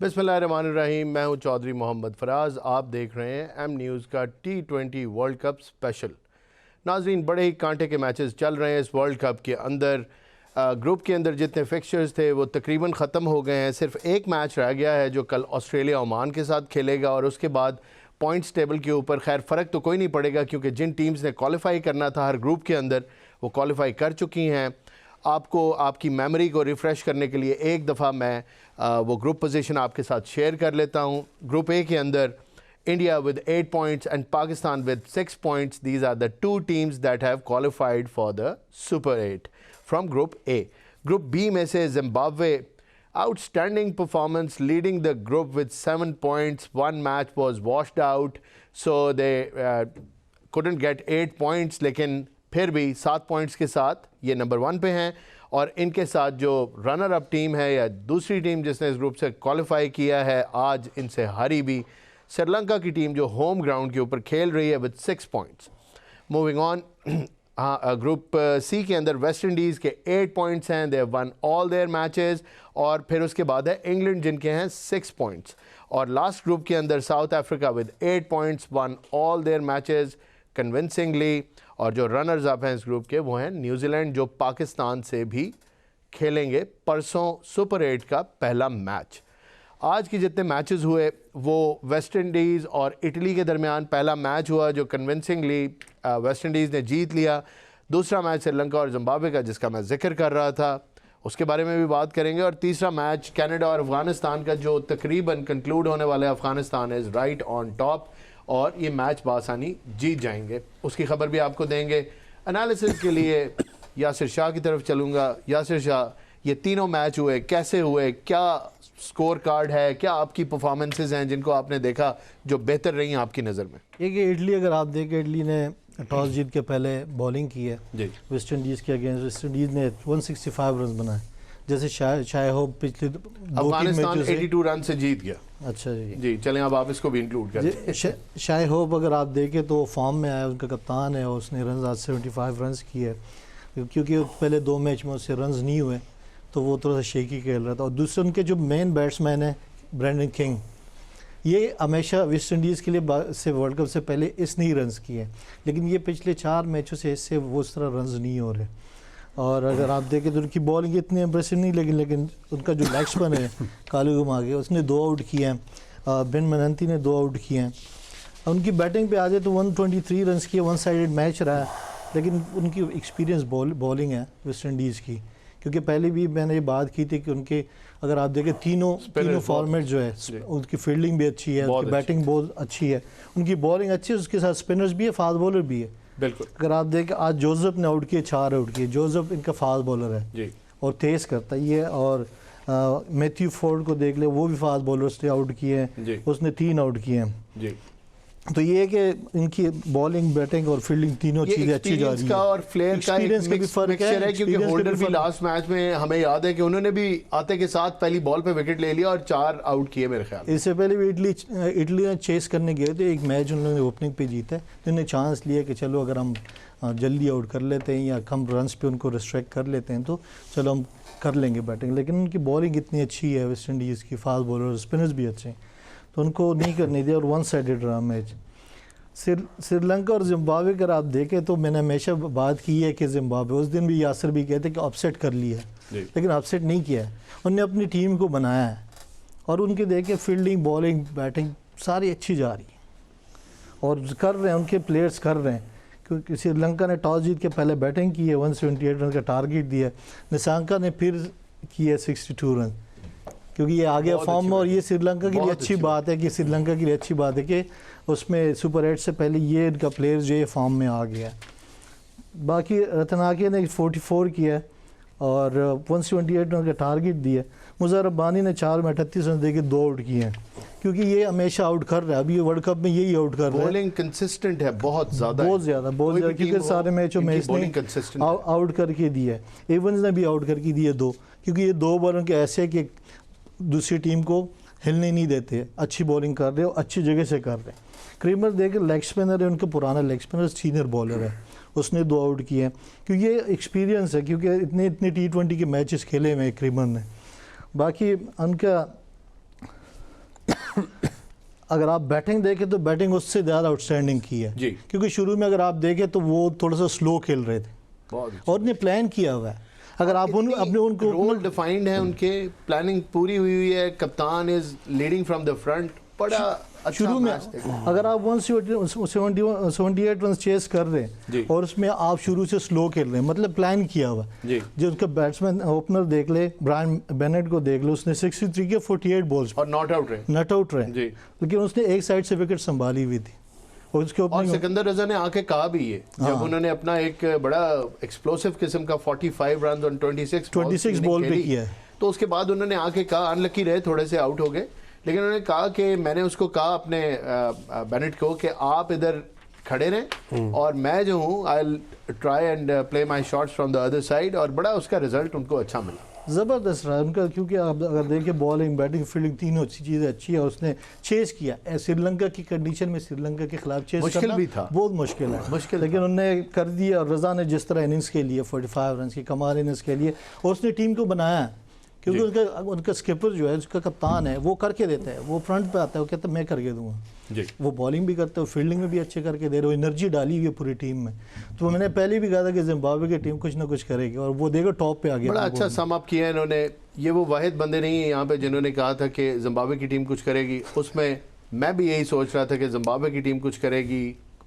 बिस्मिल्लाहिर्रहमानिर्रहीम। मैं हूं चौधरी मोहम्मद फराज। आप देख रहे हैं एम न्यूज़ का T20 वर्ल्ड कप स्पेशल। नाजरीन, बड़े ही कांटे के मैचेस चल रहे हैं इस वर्ल्ड कप के अंदर। ग्रुप के अंदर जितने फिक्सचर्स थे वो तकरीबन ख़त्म हो गए हैं। सिर्फ एक मैच रह गया है जो कल ऑस्ट्रेलिया ओमान के साथ खेलेगा और उसके बाद पॉइंट्स टेबल के ऊपर खैर फ़र्क तो कोई नहीं पड़ेगा क्योंकि जिन टीम्स ने क्वालिफाई करना था हर ग्रुप के अंदर वो क्वालिफाई कर चुकी हैं। आपको आपकी मेमोरी को रिफ़्रेश करने के लिए एक दफ़ा मैं वो ग्रुप पोजीशन आपके साथ शेयर कर लेता हूँ। ग्रुप ए के अंदर India with 8 points and Pakistan with 6 points. These are the two teams that have qualified for the super 8 from group A. Group B में से Zimbabwe outstanding performance leading the group with 7 points. One match was washed out, so they couldn't get 8 points, लेकिन फिर भी 7 points के साथ ये number 1 पे हैं। और इनके साथ जो रनर अप टीम है या दूसरी टीम जिसने इस ग्रुप से क्वालिफाई किया है आज इनसे हारी भी, श्रीलंका की टीम जो होम ग्राउंड के ऊपर खेल रही है with 6 points. Moving on, group C के अंदर वेस्ट इंडीज़ के 8 पॉइंट्स हैं, they won all their matches. और फिर उसके बाद है इंग्लैंड जिनके हैं 6 पॉइंट्स। और लास्ट ग्रुप के अंदर South Africa with 8 points, won all their matches convincingly. और जो रनर्स अप हैं इस ग्रुप के वो हैं न्यूजीलैंड जो पाकिस्तान से भी खेलेंगे परसों सुपर 8 का पहला मैच। आज के जितने मैचेस हुए वो वेस्ट इंडीज़ और इटली के दरमियान पहला मैच हुआ जो कन्विंसिंगली वेस्ट इंडीज़ ने जीत लिया। दूसरा मैच श्रीलंका और जिम्बाब्वे का जिसका मैं जिक्र कर रहा था, उसके बारे में भी बात करेंगे। और तीसरा मैच कनाडा और अफ़गानिस्तान का जो तकरीबन कंक्लूड होने वाला है। Afghanistan is right on top और ये मैच बासानी जीत जाएंगे, उसकी खबर भी आपको देंगे। एनालिसिस के लिए यासिर शाह की तरफ चलूँगा। यासिर शाह, ये तीनों मैच हुए कैसे हुए, क्या स्कोर कार्ड है, क्या आपकी परफॉर्मेंसेस हैं जिनको आपने देखा जो बेहतर रही आपकी नज़र में? एक इटली अगर आप देखें, इटली ने टॉस जीत के पहले बॉलिंग की है वेस्ट इंडीज़ के अगेंस्ट। वेस्ट इंडीज़ ने 165 रन बनाए। जैसे शायद हो पिछले अफगानिस्तान 82 रन से जीत गया। अच्छा जी चलें, अब आप इसको भी इंक्लूड करें। शायद होप अगर आप देखें तो फॉर्म में आया, उनका कप्तान है और उसने रन आज 75 रन किए है क्योंकि पहले 2 मैच में उससे रन नहीं हुए तो वो थोड़ा सा शेकी खेल रहा था। और दूसरे उनके जो मेन बैट्समैन है ब्रेंडन किंग, ये हमेशा वेस्ट इंडीज़ के लिए से वर्ल्ड कप से पहले इसने ही रन्स किए, लेकिन ये पिछले 4 मैचों से इससे वो उस तरह रन्स नहीं हो रहे। और अगर आप देखें तो उनकी बॉलिंग इतनी इंप्रेसिव नहीं, लेकिन उनका जो बैट्समैन है कालू गुमागे उसने 2 आउट किए हैं, बिन मनंती ने 2 आउट किए हैं। उनकी बैटिंग पे आ जाए तो 123 रन किए, 1 साइडेड मैच रहा है। लेकिन उनकी एक्सपीरियंस बॉलिंग है वेस्ट इंडीज़ की, क्योंकि पहले भी मैंने ये बात की थी कि उनके अगर आप देखें तीनों फॉर्मेट जो है उनकी फील्डिंग भी अच्छी है, उनकी बैटिंग बहुत अच्छी है, उनकी बॉलिंग अच्छी है, उसके साथ स्पिनर्स भी है, फास्ट बॉलर भी है। बिल्कुल। अगर आप देखें आज जोसेफ ने आउट किए, 4 आउट किए। जोसेफ इनका फास्ट बॉलर है जी और तेज़ करता है ये। और मैथ्यू फोर्ड को देख ले, वो भी फास्ट बॉलर, उसने आउट किए हैं, उसने 3 आउट किए हैं जी। तो ये है कि इनकी बॉलिंग, बैटिंग और फील्डिंग तीनों चीज़ें अच्छी जा रही है। और फ्लेयर का भी फर्क है क्योंकि होल्डर भी लास्ट मैच में हमें याद है कि उन्होंने भी आते के साथ पहली बॉल पे विकेट ले लिया और 4 आउट किए मेरे ख्याल। इससे पहले भी इटली ने चेस करने गए थे, एक मैच उन्होंने ओपनिंग पे जीता है, तो उन्होंने चांस लिया कि चलो अगर हम जल्दी आउट कर लेते हैं या कम रन्स पे उनको रिस्ट्रिक्ट कर लेते हैं तो चलो हम कर लेंगे बैटिंग। लेकिन उनकी बॉलिंग इतनी अच्छी है वेस्ट इंडीज़ की, फास्ट बॉलर, स्पिनर्स भी अच्छे हैं, तो उनको नहीं करने दिया और 1 साइडेड रहा मैच। श्रीलंका और जिम्बाब्वे अगर आप देखें तो मैंने हमेशा बात की है कि जिम्बाब्वे, उस दिन भी यासिर भी कहते कि अपसेट कर लिया है, लेकिन अपसेट नहीं किया है, उन्होंने अपनी टीम को बनाया है। और उनके देखे फील्डिंग, बॉलिंग, बैटिंग सारी अच्छी जा रही है और कर रहे हैं, उनके प्लेयर्स कर रहे हैं। क्योंकि श्रीलंका ने टॉस जीत के पहले बैटिंग की है, 178 रन का टारगेट दिया है। निशांका ने फिर किया 62 रन, क्योंकि ये आगे फॉर्म में। और ये श्रीलंका के लिए अच्छी बात है कि श्रीलंका के लिए अच्छी बात है कि उसमें सुपर 8 से पहले ये इनका प्लेयर जो है फॉर्म में आ गया है। बाकी रतनाकिया ने 44 किया और 178 रन का टारगेट दिया। मुज़र रब्बानी ने 4 में 38 रन देके 2 आउट किए हैं, क्योंकि ये हमेशा आउट कर रहा है। अभी ये वर्ल्ड कप में यही आउट कर रहा है। बॉलिंग कंसिस्टेंट है बहुत ज़्यादा, क्योंकि सारे मैचों में इसने आउट करके दिया है। एवंस ने भी आउट करके दिए 2, क्योंकि ये 2 बॉलर के ऐसे कि दूसरी टीम को हिलने नहीं देते, अच्छी बॉलिंग कर रहे हो, अच्छी जगह से कर रहे हैं। क्रीमर देखे लेग स्पिनर है, उनका पुराना लेग स्पिनर, सीनियर बॉलर है, उसने 2 आउट किए हैं, क्योंकि ये एक्सपीरियंस है, क्योंकि इतने T20 के मैचेस खेले हुए क्रीमर ने। बाकी उनका अगर आप बैटिंग देखें तो बैटिंग उससे ज़्यादा आउटस्टैंडिंग की है जी। क्योंकि शुरू में अगर आप देखें तो वो थोड़ा सा स्लो खेल रहे थे बहुत और उन्हें प्लान किया हुआ है। अगर आप अपने उनको रोल डिफाइंड है, उनके प्लानिंग पूरी हुई है, कप्तान is leading from the front, बड़ा अच्छा शुरू में मैच देखा। अगर आप 178 रन चेस कर रहे जी। हैं और उसमें आप शुरू से स्लो खेल रहे हैं, मतलब प्लान किया हुआ जी। जो उनका बैट्समैन ओपनर देख ले, ब्रायन बेनेट को देख लो, उसने 63 के 48 बॉल्स और नॉट आउट रहे नॉट आउट रहे, जी। लेकिन उसने एक साइड से विकेट संभाली हुई थी और उसके और ओपनिंग सिकंदर रजा ने आके कहा भी ये, जब उन्होंने अपना एक बड़ा एक्सप्लोसिव किस्म का 45 रन ऑन 26 बॉल पे किया है, तो उसके बाद उन्होंने आके कहा, अनलकी रहे, थोड़े से आउट हो गए, लेकिन उन्होंने कहा कि मैंने उसको कहा अपने बेनेट को कि आप इधर खड़े रहें और मैं जो हूँ I try and play my shots from the other side, और बड़ा उसका रिजल्ट उनको अच्छा मिला। ज़बरदस्त रहा उनका, क्योंकि आप अगर देखें बॉलिंग बैटिंग फील्डिंग तीनों अच्छी चीज़ें अच्छी है और उसने चेस किया। श्रीलंका की कंडीशन में श्रीलंका के खिलाफ चेस मुश्किल करना भी था, बहुत मुश्किल है, मुश्किल, लेकिन उन्होंने कर दिया। और रज़ा ने जिस तरह इनिंग्स के लिए 45 रन की कमाल इनिंग्स के लिए, और उसने टीम को बनाया, क्योंकि उनका स्किपर जो है, उसका कप्तान है, वो करके देता है, वो फ्रंट पे आता है, वो कहता है मैं करके दूंगा जी। वो बॉलिंग भी करते हो, फील्डिंग में भी अच्छे करके दे रहे हो, एनर्जी डाली हुई है पूरी टीम में। तो मैंने पहले भी कहा था कि जिम्बाब्वे की टीम कुछ ना कुछ करेगी और वो देखो टॉप पे आ गया। बड़ा अच्छा सम अप किया इन्होंने। ये वो वाहिद बंदे नहीं है यहाँ पे जिन्होंने कहा था कि जिम्बाब्वे की टीम कुछ करेगी, उसमें मैं भी यही सोच रहा था कि जिम्बाब्वे की टीम कुछ करेगी,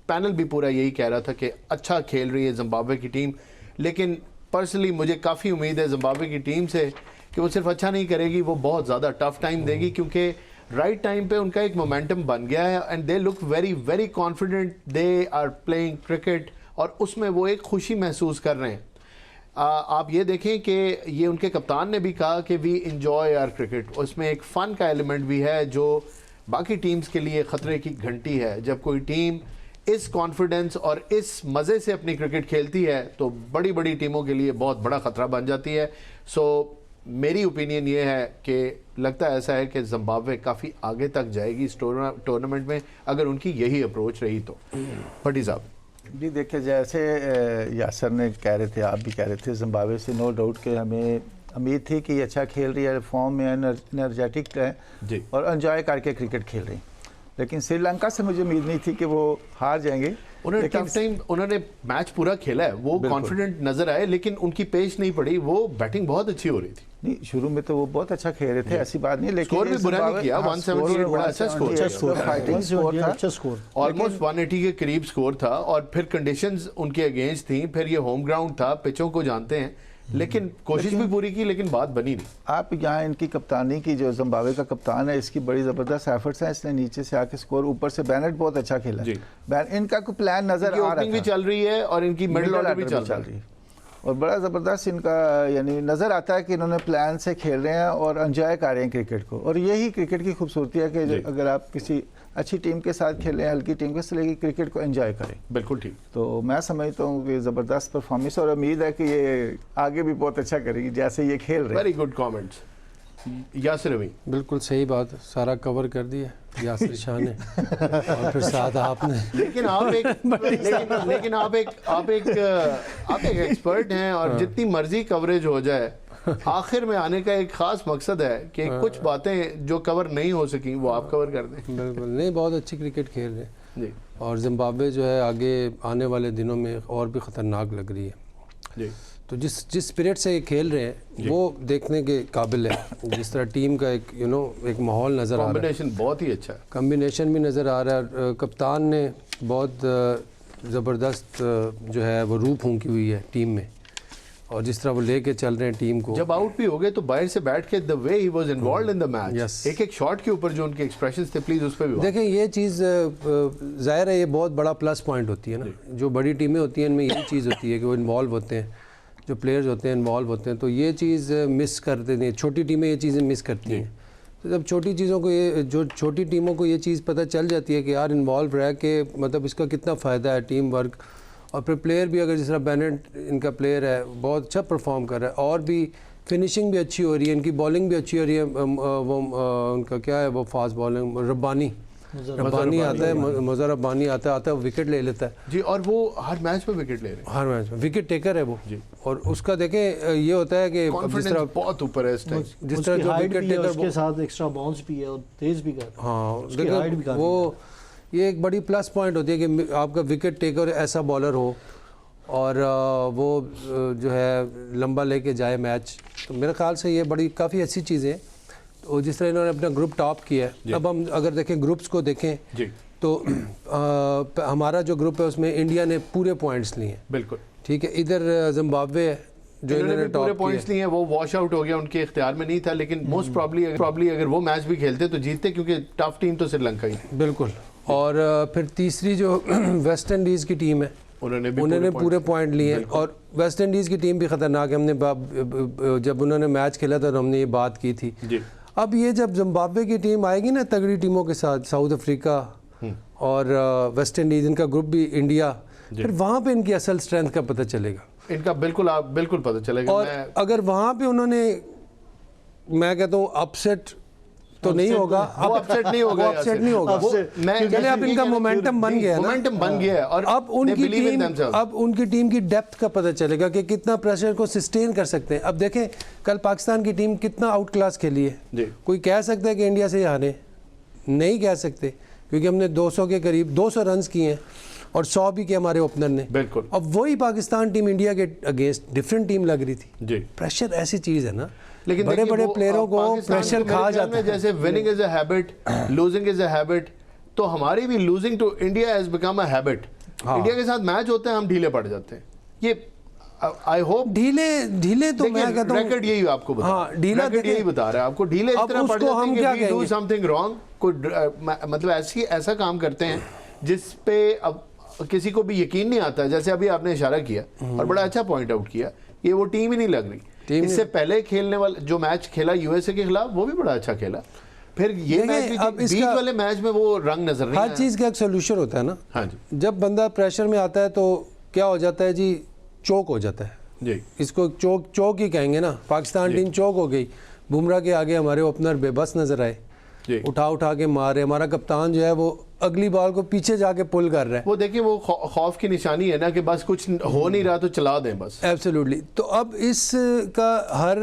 पैनल भी पूरा यही कह रहा था कि अच्छा खेल रही है जिम्बाब्वे की टीम, लेकिन पर्सनली मुझे काफ़ी उम्मीद है जिम्बाब्वे की टीम से कि वो सिर्फ अच्छा नहीं करेगी, वो बहुत ज़्यादा टफ टाइम देगी, क्योंकि राइट टाइम पे उनका एक मोमेंटम बन गया है and they look very very confident, they are playing cricket, और उसमें वो एक खुशी महसूस कर रहे हैं। आप ये देखें कि ये उनके कप्तान ने भी कहा कि वी इंजॉय आवर क्रिकेट, उसमें एक फ़न का एलिमेंट भी है जो बाकी टीम्स के लिए ख़तरे की घंटी है। जब कोई टीम इस कॉन्फिडेंस और इस मज़े से अपनी क्रिकेट खेलती है तो बड़ी बड़ी टीमों के लिए बहुत बड़ा ख़तरा बन जाती है। सो मेरी ओपिनियन ये है कि लगता है ऐसा है कि जिम्बाब्वे काफ़ी आगे तक जाएगी इस टूर्नामेंट में, अगर उनकी यही अप्रोच रही तो। भट्टी साहब जी देखिए, जैसे यासर ने कह रहे थे, आप भी कह रहे थे, जिम्बाब्वे से नो डाउट कि हमें उम्मीद थी कि अच्छा खेल रही है, फॉर्म में एनर्जेटिक है जी, और एंजॉय करके क्रिकेट खेल रही, लेकिन श्रीलंका से मुझे उम्मीद नहीं थी कि वो हार जाएंगे। उन्होंने टफ टाइम, उन्होंने मैच पूरा खेला है, वो कॉन्फिडेंट नजर आए, लेकिन उनकी पेस नहीं पड़ी, वो बैटिंग बहुत अच्छी हो रही थी। नहीं, शुरू में तो वो बहुत अच्छा खेल रहे थे, ऐसी बात नहीं, लेकिन स्कोर भी बुरा नहीं किया, 178 बड़ा अच्छा स्कोर, ऑलमोस्ट 180 के करीब स्कोर था, और फिर कंडीशंस उनके अगेंस्ट थी, फिर ये होम ग्राउंड था, पिचों को जानते हैं, लेकिन कोशिश भी पूरी की, लेकिन बात बनी नहीं। आप यहाँ इनकी कप्तानी की, जो जिम्बाब्वे का कप्तान है, इसकी बड़ी ज़बरदस्त एफर्ट्स हैं, इसने नीचे से आके स्कोर, ऊपर से बेनेट बहुत अच्छा खेला जी। इनका कोई प्लान नजर आ रहा भी चल रही है और इनकी मिडिल ऑर्डर भी चल रही है, और बड़ा ज़बरदस्त इनका यानी नज़र आता है कि इन्होंने प्लान से खेल रहे हैं और एंजॉय कर रहे हैं क्रिकेट को, और यही क्रिकेट की खूबसूरती है कि अगर आप किसी अच्छी टीम के साथ खेलें, हल्की टीम के साथ, लेकिन क्रिकेट को एंजॉय करें। बिल्कुल ठीक। तो मैं समझता हूँ कि ज़बरदस्त परफॉर्मेंस, और उम्मीद है कि ये आगे भी बहुत अच्छा करेगी जैसे ये खेल रहे हैं। Very good comments. यासिर अभी बिल्कुल सही बात, सारा कवर कर दिया यासिर शाह ने और फिर साथ आपने। लेकिन आप एक एक्सपर्ट हैं, और जितनी मर्जी कवरेज हो जाए, आखिर में आने का एक खास मकसद है कि कुछ बातें जो कवर नहीं हो सकी वो आप कवर कर दें। बिल्कुल नहीं, बहुत अच्छी क्रिकेट खेल रहे हैं जी, और जिम्बाब्वे जो है आगे आने वाले दिनों में और भी ख़तरनाक लग रही है जी। तो जिस स्पिरिट से ये खेल रहे हैं वो देखने के काबिल है। जिस तरह टीम का एक एक माहौल नज़र आ रहा है, कॉम्बिनेशन बहुत ही अच्छा है, कम्बिनेशन भी नज़र आ रहा है। कप्तान ने बहुत ज़बरदस्त जो है वो रूह फूंकी हुई है टीम में, और जिस तरह वो लेके चल रहे हैं टीम को। जब आउट भी हो गए तो बाहर से बैठ के the way he was involved in the match, Yes. एक एक शॉट के ऊपर जो उनके एक्सप्रेशंस थे, प्लीज उस पे भी देखें, ये चीज़ ज़ाहिर है ये बहुत बड़ा प्लस पॉइंट होती है ना। जो बड़ी टीमें होती हैं इनमें यही चीज़ होती है कि वो इन्वॉल्व होते हैं, जो प्लेयर्स होते हैं इन्वॉल्व होते हैं, तो ये चीज़ मिस कर देते हैं। छोटी टीमें ये चीज़ें मिस करती हैं, तो जब छोटी चीज़ों को जो छोटी टीमों को ये चीज़ पता चल जाती है कि यार इन्वॉल्व रह के मतलब इसका कितना फ़ायदा है, टीम वर्क, और फिर प्लेयर भी, अगर जिस तरह बेनेट इनका प्लेयर है बहुत अच्छा परफॉर्म कर रहा है, और भी फिनिशिंग भी अच्छी हो रही है, इनकी बॉलिंग भी अच्छी हो रही है। वो उनका क्या है, वो फास्ट बॉलिंग, रब्बानी रब्बानी आता है, मज़हर रब्बानी आता है, विकेट ले लेता है जी, और वो हर मैच में विकेट ले रहे हैं, हर मैच में विकेट टेकर है वो जी। और उसका देखें ये होता है कि जिस कॉन्फिडेंस तरह बहुत ऊपर है इस टाइम। जिस तरह जो विकेट टेकर उसके साथ एक्स्ट्रा बाउंस भी है और तेज भी कर हाँ देखो वो ये एक बड़ी प्लस पॉइंट होती है कि आपका विकेट टेकर ऐसा बॉलर हो और वो जो है लंबा लेके जाए मैच, तो मेरे ख्याल से ये बड़ी काफ़ी अच्छी चीज़ है। तो जिस तरह इन्होंने अपना ग्रुप टॉप किया है, अब हम अगर देखें ग्रुप्स को देखें जी, तो हमारा जो ग्रुप है उसमें इंडिया ने पूरे पॉइंट्स लिए हैं, बिल्कुल ठीक है। इधर जिम्बाब्वे है जो इन्होंने इन्होंने भी पूरे टॉप पॉइंट्स लिए हैं, वो वॉश आउट हो गया, उनके इख्तियार में नहीं था, लेकिन मोस्ट प्रॉब्ली अगर वो मैच भी खेलते तो जीतते, क्योंकि टफ टीम तो श्रीलंका ही थी। बिल्कुल। और फिर तीसरी जो वेस्ट इंडीज़ की टीम है उन्होंने पूरे पॉइंट लिए हैं, और वेस्ट इंडीज़ की टीम भी ख़तरनाक है। हमने जब उन्होंने मैच खेला तो हमने ये बात की थी जी। अब ये जब जिम्बाब्वे की टीम आएगी ना तगड़ी टीमों के साथ, साउथ अफ्रीका और वेस्ट इंडीज़, इनका ग्रुप भी इंडिया, फिर वहाँ पे इनकी असल स्ट्रेंथ का पता चलेगा इनका बिल्कुल पता चलेगा। और अगर वहाँ पे उन्होंने, मैं कहता हूँ अपसेट तो नहीं होगा, वो अपसेट नहीं होगा, अपसेट नहीं होगा, चले अब इनका मोमेंटम बन गया है, मोमेंटम बन गया है, और अब उनकी टीम की डेप्थ का पता चलेगा कि कितना प्रेशर को सस्टेन कर सकते हैं। अब देखें कल पाकिस्तान की टीम कितना आउट क्लास खेली है, कोई कह सकता है कि इंडिया से हारे? नहीं कह सकते, क्योंकि हमने 200 के करीब 200 रन किए हैं और 100 भी किए हमारे ओपनर ने। बिल्कुल। अब वही पाकिस्तान टीम इंडिया के अगेंस्ट डिफरेंट टीम लग रही थी जी। प्रेशर ऐसी चीज़ है ना, लेकिन बड़े बड़े प्लेयरों को प्रेशर खा जाता है। जैसे winning is a habit, losing is a habit, तो हमारी भी losing to India has become a habit. India के साथ मैच होते हैं हम ढीले पड़ जाते हैं। ये आई होप ढीले तो मैं कहता हूं रेकॉर्ड यही आपको बता, हाँ, ढीला यही बता रहा है आपको, ढीले इस तरह पड़ जाते हैं कि वी डू समथिंग रॉन्ग, कोई मतलब ऐसा काम करते हैं जिस पे अब किसी को भी यकीन नहीं आता। जैसे अभी आपने इशारा किया और बड़ा अच्छा पॉइंट आउट किया, ये वो टीम ही नहीं लग रही। इससे पहले खेलने वाला जो मैच खेला यूएसए के खिलाफ, वो भी बड़ा अच्छा खेला। फिर ये मैच भी, बीच वाले मैच में वो रंग नजर नहीं आया। हर चीज़ का एक सोल्यूशन होता है ना। हाँ जी। जब बंदा प्रेशर में आता है तो क्या हो जाता है जी, चौक हो जाता है जी। इसको चौक ही कहेंगे ना। पाकिस्तान टीम चौक हो गई, बुमराह के आगे हमारे ओपनर बेबस नजर आए, उठा के मारे। हमारा कप्तान जो है वो अगली बॉल को पीछे जाके पुल कर रहा है। वो देखिए वो खौफ की निशानी है ना कि बस कुछ हो नहीं रहा तो चला दें बस। एब्सोल्युटली। तो अब इसका हर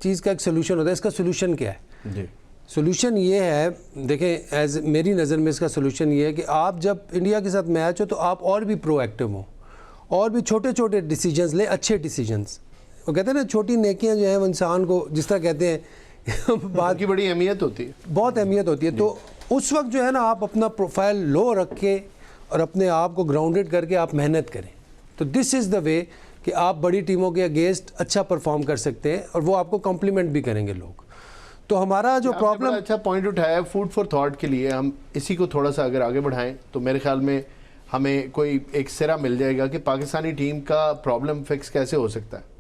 चीज़ का एक सोल्यूशन होता है। इसका सोल्यूशन क्या है जी? सोल्यूशन ये है, देखें एज मेरी नज़र में इसका सोल्यूशन ये है कि आप जब इंडिया के साथ मैच हो तो आप और भी प्रोएक्टिव हो और भी छोटे छोटे डिसीजंस ले, अच्छे डिसीजंस। वो कहते हैं ना छोटी नेकियां जो हैं वो इंसान को, जिस तरह कहते हैं बात की बड़ी अहमियत होती है, बहुत अहमियत होती है। तो उस वक्त जो है ना आप अपना प्रोफाइल लो रख के और अपने आप को ग्राउंडेड करके आप मेहनत करें, तो दिस इज़ द वे कि आप बड़ी टीमों के अगेंस्ट अच्छा परफॉर्म कर सकते हैं और वो आपको कॉम्प्लीमेंट भी करेंगे लोग। तो हमारा जो प्रॉब्लम, अच्छा पॉइंट उठाया फूड फॉर थॉट के लिए, हम इसी को थोड़ा सा अगर आगे बढ़ाएं तो मेरे ख्याल में हमें कोई एक सिरा मिल जाएगा कि पाकिस्तानी टीम का प्रॉब्लम फिक्स कैसे हो सकता है।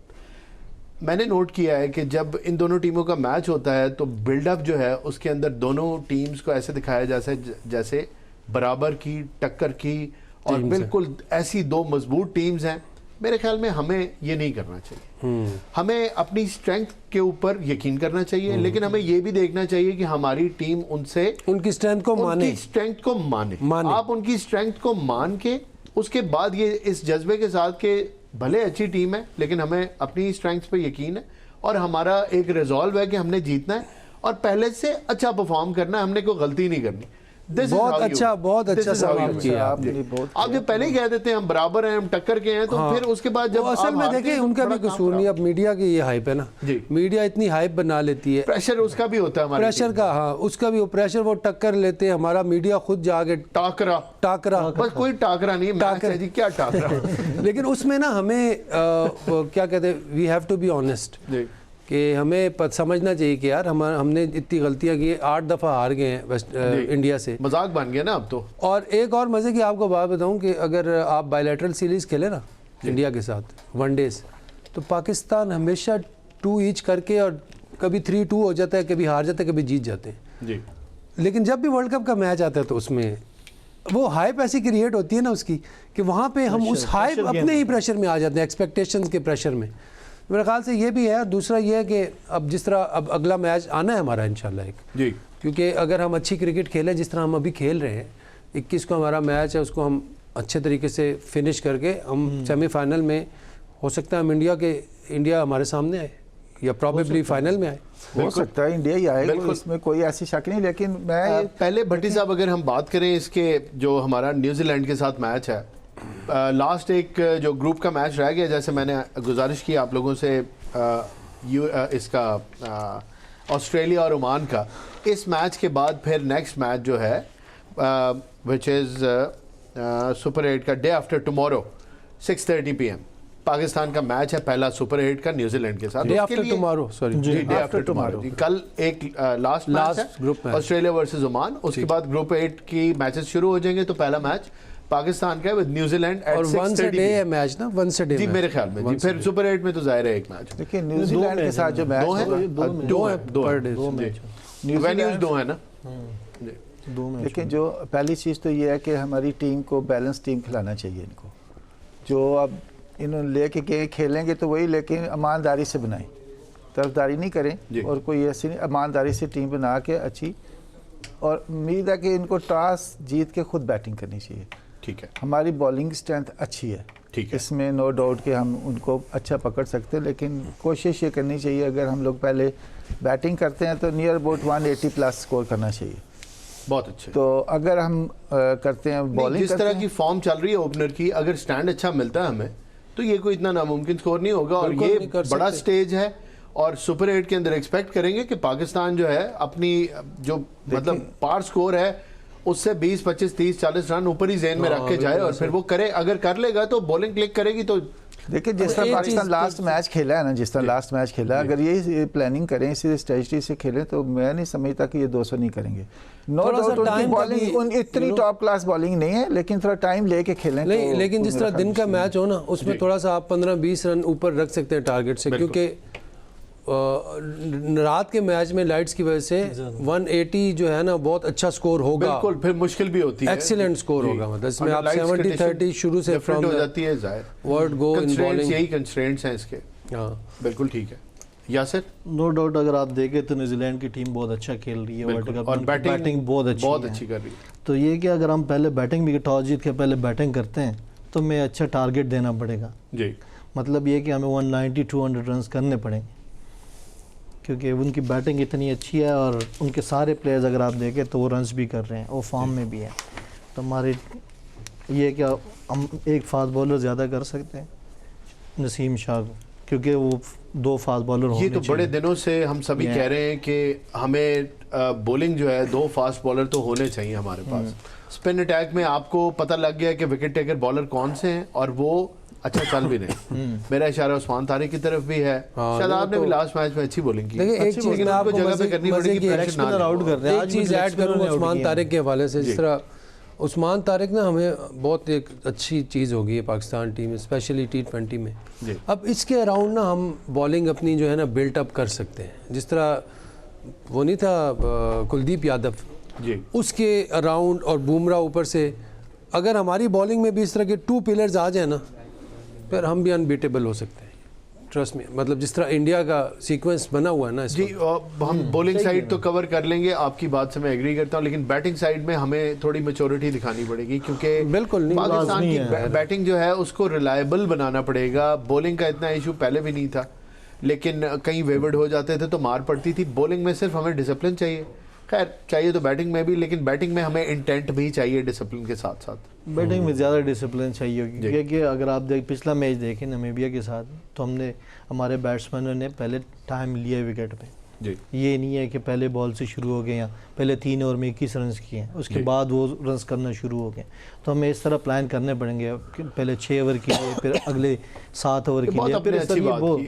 मैंने नोट किया है कि जब इन दोनों टीमों का मैच होता है तो बिल्डअप जो है उसके अंदर दोनों टीम्स को ऐसे दिखाया जैसे बराबर की, टक्कर की और बिल्कुल ऐसी दो मजबूत टीम्स हैं। मेरे ख्याल में हमें ये नहीं करना चाहिए। हमें अपनी स्ट्रेंथ के ऊपर यकीन करना चाहिए, लेकिन हमें ये भी देखना चाहिए कि हमारी टीम उनकी स्ट्रेंथ को माने। आप उनकी स्ट्रेंथ को मान के उसके बाद ये इस जज्बे के साथ के भले अच्छी टीम है लेकिन हमें अपनी स्ट्रेंथ पे यकीन है और हमारा एक रिजॉल्व है कि हमने जीतना है और पहले से अच्छा परफॉर्म करना है, हमने कोई गलती नहीं करनी। बहुत अच्छा सवाल किया आपने। आप जब पहले ही कह देते हैं हम बराबर हैं, हम टक्कर के हैं, तो फिर उसके बाद जब असल में देखें उनका भी कसूर नहीं। अब मीडिया की ये हाइप है ना, मीडिया इतनी हाइप बना लेती है, प्रेशर उसका भी होता है, प्रेशर का, हाँ उसका भी प्रेशर, वो टक्कर लेते हैं। हमारा मीडिया खुद जाके टाकरा बस कोई टाकरा नहीं, टाकरा जी क्या टाकरा लेकिन उसमें ना हमें क्या कहते हैं, we have to be honest कि हमें समझना चाहिए कि यार हमने इतनी गलतियां की, 8 दफ़ा हार गए हैं वेस्ट इंडिया से, मजाक बन गया ना अब तो। और एक और मज़े की आपको बात बताऊं कि अगर आप बायलैटरल सीरीज़ खेले ना इंडिया के साथ वनडेज, तो पाकिस्तान हमेशा 2 ईच करके और कभी 3-2 हो जाता है, कभी हार जाता है, कभी जीत जाते हैं जी। लेकिन जब भी वर्ल्ड कप का मैच आता है तो उसमें वो हाइप ऐसी क्रिएट होती है ना उसकी कि वहाँ पे हम उस हाइप अपने ही प्रेशर में आ जाते हैं, एक्सपेक्टेशंस के प्रेशर में। मेरे ख्याल से ये भी है। दूसरा ये है कि अब जिस तरह अब अगला मैच आना है हमारा इंशाल्लाह एक जी, क्योंकि अगर हम अच्छी क्रिकेट खेलें जिस तरह हम अभी खेल रहे हैं, 21 को हमारा मैच है, उसको हम अच्छे तरीके से फिनिश करके हम सेमीफाइनल में हो सकता है हम इंडिया हमारे सामने आए या प्रॉबेबली फाइनल में आए। हो सकता है इंडिया ही आएगा, इसमें कोई ऐसी शक नहीं। लेकिन मैं पहले भट्टी साहब अगर हम बात करें इसके जो हमारा न्यूजीलैंड के साथ मैच है, लास्ट एक जो ग्रुप का मैच रह गया, जैसे मैंने गुजारिश की आप लोगों से इसका ऑस्ट्रेलिया और ओमान का, इस मैच के बाद फिर नेक्स्ट मैच जो है विच इज़ सुपर 8 का day after tomorrow 6:30 PM Pakistan का मैच है, पहला सुपर 8 का न्यूजीलैंड के साथ। Day after tomorrow, sorry day after tomorrow. कल एक last group match Australia versus Oman, उसके बाद ग्रुप 8 की मैचेस शुरू हो जाएंगे। तो पहला मैच पाकिस्तान का है विद न्यूजीलैंड एट 6:30 है मैच ना, वन से डे जी मेरे ख्याल में जी। फिर सुपर 8 में तो जाहिर है एक मैच, देखिए न्यूजीलैंड के साथ जो मैच दो है वेन्यूज दो है ना। लेकिन जो पहली चीज़ तो ये है कि हमारी टीम को बैलेंस टीम खिलाना चाहिए इनको। जो अब इन्होंने लेके के खेलेंगे तो वही, लेकिन ईमानदारी से बनाएं, तरफदारी नहीं करें और कोई ऐसी नहीं, ईमानदारी से टीम बना के अच्छी। और उम्मीद है कि इनको टॉस जीत के खुद बैटिंग करनी चाहिए। ठीक है, हमारी बॉलिंग स्ट्रेंथ अच्छी है, ठीक है, इसमें नो डाउट कि हम उनको अच्छा पकड़ सकते हैं। लेकिन कोशिश ये करनी चाहिए, अगर हम लोग पहले बैटिंग करते हैं तो नियर अबाउट 180 प्लस स्कोर करना चाहिए। बहुत अच्छे। तो अगर हम करते हैं बॉलिंग, जिस तरह की फॉर्म चल रही है ओपनर की, अगर स्टैंड अच्छा मिलता है हमें तो ये कोई इतना नामुमकिन स्कोर नहीं होगा। और ये बड़ा स्टेज है और सुपर 8 के अंदर एक्सपेक्ट करेंगे कि पाकिस्तान जो है अपनी जो मतलब पार स्कोर है उससे 20, 25, 30, 40 रन ऊपर ही जेन में रख के जाए और फिर वो करे। अगर कर लेगा तो बॉलिंग क्लिक करेगी। तो देखिए जिस तरह पाकिस्तान लास्ट मैच खेला है ना, जिस तरह लास्ट मैच खेला, अगर ये प्लानिंग करें, इसी स्ट्रेटजी से खेलें तो मैं नहीं समझता कि ये 200 नहीं करेंगे। नो डाउट उनकी बॉलिंग इतनी टॉप क्लास बॉलिंग नहीं है, लेकिन थोड़ा टाइम लेके खेलें। नहीं, लेकिन जिस तरह दिन का मैच हो ना, उसमें थोड़ा सा आप 15-20 रन ऊपर रख सकते हैं टारगेट से, क्योंकि रात के मैच में लाइट्स की वजह से 180 जो है ना बहुत अच्छा स्कोर होगा। बिल्कुल, फिर मुश्किल भी होती है, एक्सीलेंट स्कोर होगा। मतलब इसमें आप 70-30 शुरू से फ्रॉम हो जाती है, जाहिर वर्ड गो इन बॉलिंग, यही कंस्ट्रेंट्स हैं इसके। हाँ बिल्कुल ठीक है यासिर। नो डाउट अगर आप देखें तो न्यूजीलैंड की टीम बहुत अच्छा खेल रही है वर्ल्ड कप और बैटिंग बहुत अच्छी कर रही है। तो ये कि अगर हम पहले बैटिंग भी टॉस जीत के पहले बैटिंग करते हैं तो हमें अच्छा टारगेट देना पड़ेगा जी। मतलब ये कि हमें 190-200 रन करने पड़ेंगे, क्योंकि उनकी बैटिंग इतनी अच्छी है और उनके सारे प्लेयर्स अगर आप देखें तो वो रन्स भी कर रहे हैं, वो फॉर्म में भी है। तो हमारे ये क्या हम एक फास्ट बॉलर ज़्यादा कर सकते हैं नसीम शाह को, क्योंकि वो 2 फास्ट बॉलर होने ये तो बड़े दिनों से हम सभी कह रहे हैं कि हमें बॉलिंग जो है 2 फास्ट बॉलर तो होने चाहिए हमारे पास। स्पिन अटैक में आपको पता लग गया कि विकेट टेकर बॉलर कौन से हैं और वो अच्छा चल भी नहीं। मेरा इशारा उस्मान तारिक की तरफ भी है। शायद आपने भी लास्ट मैच में अच्छी बॉलिंग की। देखिए एक चीज मैं आपको जगह पे करनी पड़ेगी, आउट कर रहे हैं। एक चीज ऐड करूंगा उस्मान तारिक के हवाले से। जिस तरह उस्मान तारिक ना हमें बहुत एक अच्छी चीज़ हो गई है पाकिस्तान टीम में, स्पेशली T20 में। अब इसके अराउंड ना हम बॉलिंग अपनी जो है ना बिल्ट अप कर सकते हैं। जिस तरह वो नहीं था कुलदीप यादव जी, उसके अराउंड और बुमराह ऊपर से, अगर हमारी बॉलिंग में भी इस तरह के 2 पिलर्स आ जाए ना, फिर हम भी अनबीटेबल हो सकते हैं। ट्रस्ट में, मतलब जिस तरह इंडिया का सीक्वेंस बना हुआ है ना जी। हम बॉलिंग साइड तो कवर कर लेंगे, आपकी बात से मैं एग्री करता हूँ, लेकिन बैटिंग साइड में हमें थोड़ी मैच्योरिटी दिखानी पड़ेगी, क्योंकि बिल्कुल नहीं, पाकिस्तान की बैटिंग जो है उसको रिलायबल बनाना पड़ेगा। बॉलिंग का इतना इशू पहले भी नहीं था, लेकिन कहीं वेवर्ड हो जाते थे तो मार पड़ती थी। बॉलिंग में सिर्फ हमें डिसिप्लिन चाहिए, खैर चाहिए तो बैटिंग में भी, लेकिन बैटिंग में हमें इंटेंट भी चाहिए डिसिप्लिन के साथ साथ। बैटिंग में ज़्यादा डिसिप्लिन चाहिए, क्योंकि अगर आप पिछला मैच देखें नामीबिया के साथ, तो हमारे बैट्समैनों ने पहले टाइम लिया विकेट पे जी। ये नहीं है कि पहले बॉल से शुरू हो गए हैं, पहले 3 ओवर में 21 रन किए हैं, उसके बाद वो रन करना शुरू हो गए। तो हमें इस तरह प्लान करने पड़ेंगे कि पहले 6 ओवर के लिए, फिर अगले 7 ओवर के लिए।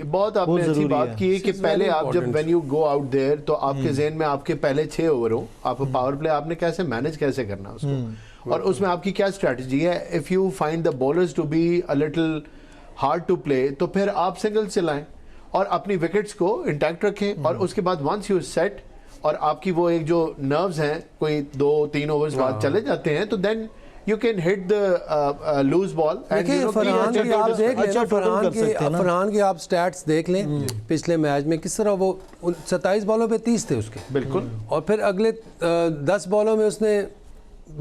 बहुत आपने अच्छी बात की है कि पहले आप जब when you go out there तो आपके ज़हन में आपके पहले 6 ओवर हो, आप पावर प्ले आपने कैसे मैनेज कैसे करना उसको, और उसमें आपकी क्या स्ट्रैटेजी है। If you find the bowlers to be a little hard to play, तो फिर आप सिंगल्स चलाएं और अपनी विकेट्स को इंटैक्ट रखें, और उसके बाद वंस यू सेट और आपकी वो एक जो नर्व्स हैं कोई 2-3 ओवर्स बाद चले जाते हैं, तो then you can hit the loose ball and देखिए you know, फरहान keep की आप देख लें अच्छा ना, total कर सकते हैं ना। फरहान की आप स्टैट्स देख लें पिछले मैच में किस तरह वो 27 बॉलों पे 30 थे उसके, बिल्कुल, और फिर अगले 10 बॉलों में उसने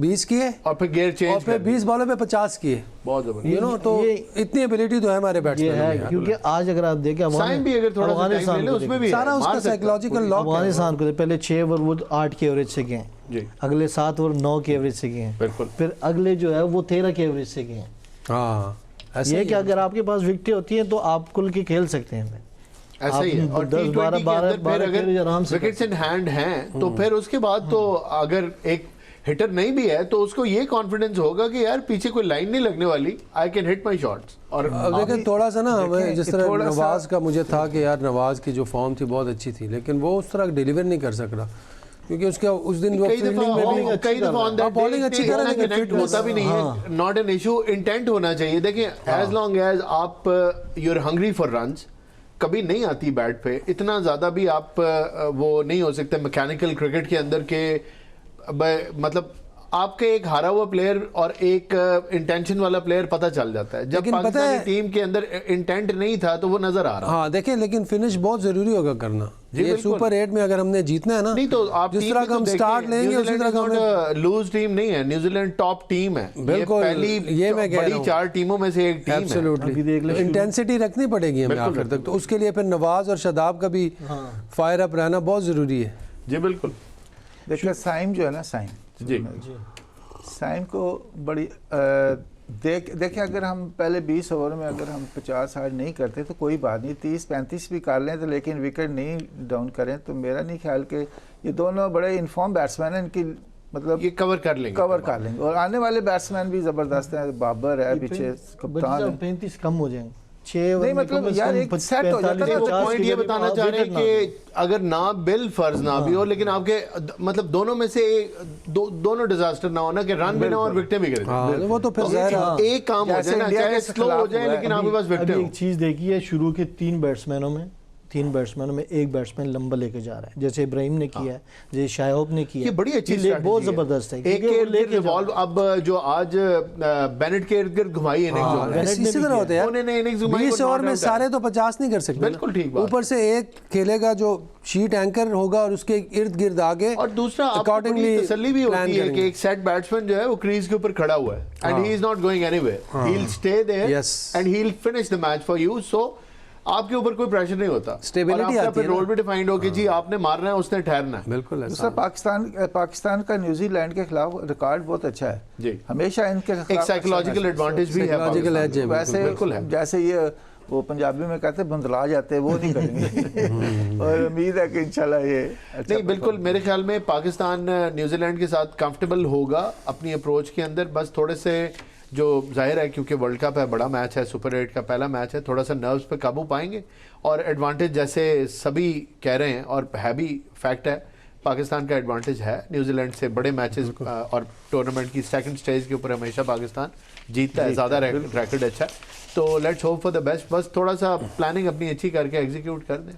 20 किए और फिर गियर और चेंज फिर 20 बॉलों पे 50 किए, बहुत जबरदस्त। You know. तो इतनी एबिलिटी तो है हमारे ये बैट्समैन है में। क्योंकि आज अगर आप देखें साइम भी अगर थोड़ा सा टाइम ले ले उसमें भी है, सारा उसका मार सकता है। साइकोलॉजिकल लॉक है। अफगानिस्तान को पहले 6 ओवर वो 8 के एवरेज से गए, जी अगले 7 ओवर 9 के एवरेज से गए, बिल्कुल, फिर अगले जो है वो 13 के एवरेज से गए। हाँ ऐसे ये ही कि है। अगर आपके पास विकेटें होती हैं तो आप खुल के खेल सकते हैं। ऐसा ही है। आप और 10, T20 12, के अंदर फिर 12 अगर आराम से विकेट्स इन हैंड हैं तो फिर उसके बाद तो अगर एक हिटर नहीं भी है तो उसको ये कॉन्फिडेंस होगा कि यार पीछे कोई लाइन नहीं लगने वाली, I can hit my shots. और अब देखें थोड़ा सा ना हमें जिस तरह थोड़ा सा- नवाज का मुझे था कि यार नवाज की जो फॉर्म थी बहुत अच्छी थी, लेकिन वो उस तरह डिलीवर नहीं कर सक रहा क्योंकि उसका उस दिन वो कई फील्डिंग में भी कई दफा ऑन दैट बॉलिंग अच्छी कर रहे हैं, कनेक्ट होता भी नहीं है, नॉट एन इशू, इंटेंट होना चाहिए। देखिए एज लॉन्ग एज आप you are hungry for runs, कभी नहीं आती बैट पे, इतना ज्यादा भी आप वो नहीं हो सकते मैकेनिकल क्रिकेट के अंदर के मतलब आपके एक हारा हुआ प्लेयर और एक इंटेंशन वाला प्लेयर पता चल जाता है। जब लेकिन पता पाकिस्तानी है- टीम के अंदर इंटेंट नहीं था तो वो नजर आ रहा। हाँ देखें, लेकिन फिनिश बहुत जरूरी होगा करना। जी, ये बिल्कुल। सुपर 8 में अगर हमने जीतना है ना, नहीं तो आप जिस टीम तरह में का हम तो स्टार्ट देखिए, लेंगे उसी तरह का हमें न्यूजीलैंड लूज टीम नहीं है, न्यूजीलैंड टॉप टीम है। बिल्कुल, पहली ये मैं कह रहा बड़ी हूँ। 4 टीमों में से एक टीम है। अभी देख एब्सोल्युटली ले इंटेंसिटी रखनी पड़ेगी हमें बिल्कुल, आखिर तक, तो उसके लिए फिर नवाज और शादाब का भी फायर अप रहना बहुत जरूरी है। जी बिल्कुल, देखिए साइम जो है ना, साइम जी साइम को बड़ी देखिए अगर हम पहले 20 ओवर में अगर हम 50-60 नहीं करते तो कोई बात नहीं, 30-35 भी कर लें तो लेकिन विकेट नहीं डाउन करें तो मेरा नहीं ख्याल कि ये दोनों बड़े इन्फॉर्म बैट्समैन हैं, इनकी मतलब ये कवर कर लेंगे, कवर कर लेंगे। और आने वाले बैट्समैन भी जबरदस्त हैं, बाबर है पीछे कप्तान है। 35 कम हो जाएंगे 6 नहीं, मतलब यार एक सेट हो जाता है। वो पॉइंट ये बताना चाह रहे हैं कि अगर ना बिल फर्ज ना भी हो लेकिन आपके मतलब दोनों में से दोनों डिजास्टर ना हो ना कि रन भी ना हो और विकेटें भी गिरे। हाँ, वो तो फिर ज़ाहिर है। एक काम हो जैसे जाए ना, इंडिया चाहे के स्लो हो खिलाफ जाए हुआ है। लेकिन आपके पास विकेटें अभी हो। एक चीज़ देखी है, शुरू के 3 बैट्समैनों में एक बैट्समैन लंबा लेके जा रहा है, जैसे इब्राहिम ने किया है, जैसे शायहोब ने किया ये बड़ी अच्छी ये बहुत जबरदस्त है एक क्योंकि के वो इर्द लेके रिवॉल्व। अब जो आज बेनेट के इर्द गिर्द घुमाई इनिंग्स बेनेट ने इसी भी तरह होता है यार, उन्होंने innings घुमाई, 20 वो ओवर not में out है। सारे तो 50 नहीं कर सकते ना। बिल्कुल ठीक बात। ऊपर से एक खेलेगा जो शीट एंकर होगा और उसके इर्द गिर्द आगे और दूसरा आपको accordingly बड़ी तसल्ली भी plan होती है कि करेंगे। एक सेट बैट्समैन जो है वो क्रीज के ऊपर खड़ा हुआ है and he is not going anywhere, he will stay there Yes. And he will finish the match for you. So आपके ऊपर कोई प्रेशर नहीं होता, Stability और आपका आती फिर है ना। रोल भी डिफाइंड हो कि जी आपने मारना है, उसने ठहरना है। बिल्कुल दूसरा ऐसा। पाकिस्तान का न्यूजीलैंड के खिलाफ रिकॉर्ड बहुत अच्छा है जी। हमेशा इनके एक खिलाफ साइकोलॉजिकल एडवांटेज भी है Psychological पाकिस्तान edge है, को। वैसे बिल्कुल है। जैसे ये वो पंजाबी में कहते हैं बंदला जाते हैं, वो नहीं करेंगे। और उम्मीद है कि इंशाल्लाह ये अच्छा नहीं बिल्कुल, मेरे ख्याल में पाकिस्तान न्यूजीलैंड के साथ कंफर्टेबल होगा अपनी अप्रोच के अंदर। बस थोड़े से जो जाहिर है क्योंकि वर्ल्ड कप है, बड़ा मैच है, सुपर 8 का पहला मैच है, थोड़ा सा नर्व्स पे काबू पाएंगे। और एडवांटेज जैसे सभी कह रहे हैं और है भी फैक्ट है, पाकिस्तान का एडवांटेज है न्यूजीलैंड से बड़े मैचेस और टूर्नामेंट की सेकंड स्टेज के ऊपर हमेशा पाकिस्तान जीतता है, ज़्यादा रिकॉर्ड अच्छा है। तो let's hope for the best. बस थोड़ा सा प्लानिंग अपनी अच्छी करके एग्जीक्यूट कर दें,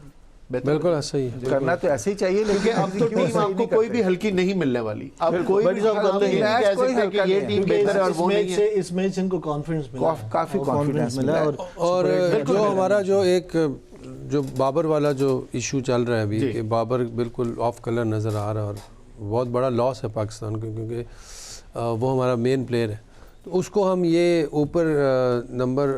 बेहतर बिल्कुल ऐसा ही है। करना तो ऐसे ही चाहिए, क्योंकि लेकिन अब तो टीम आपको कोई भी हल्की नहीं मिलने वाली। अब कोई भी साहब आप ये नहीं मैच कह कोई सकते हल्का कि ये नहीं टीम बेहतर है और वो नहीं है। इस मैच से इनको कॉन्फिडेंस मिला, काफी confidence मिला। मिला। और जो हमारा जो एक जो बाबर वाला जो इशू चल रहा है अभी जी। कि बाबर बिल्कुल ऑफ कलर नज़र आ रहा है और बहुत बड़ा लॉस है पाकिस्तान को, क्योंकि वो हमारा मेन प्लेयर है। तो उसको हम ये ऊपर नंबर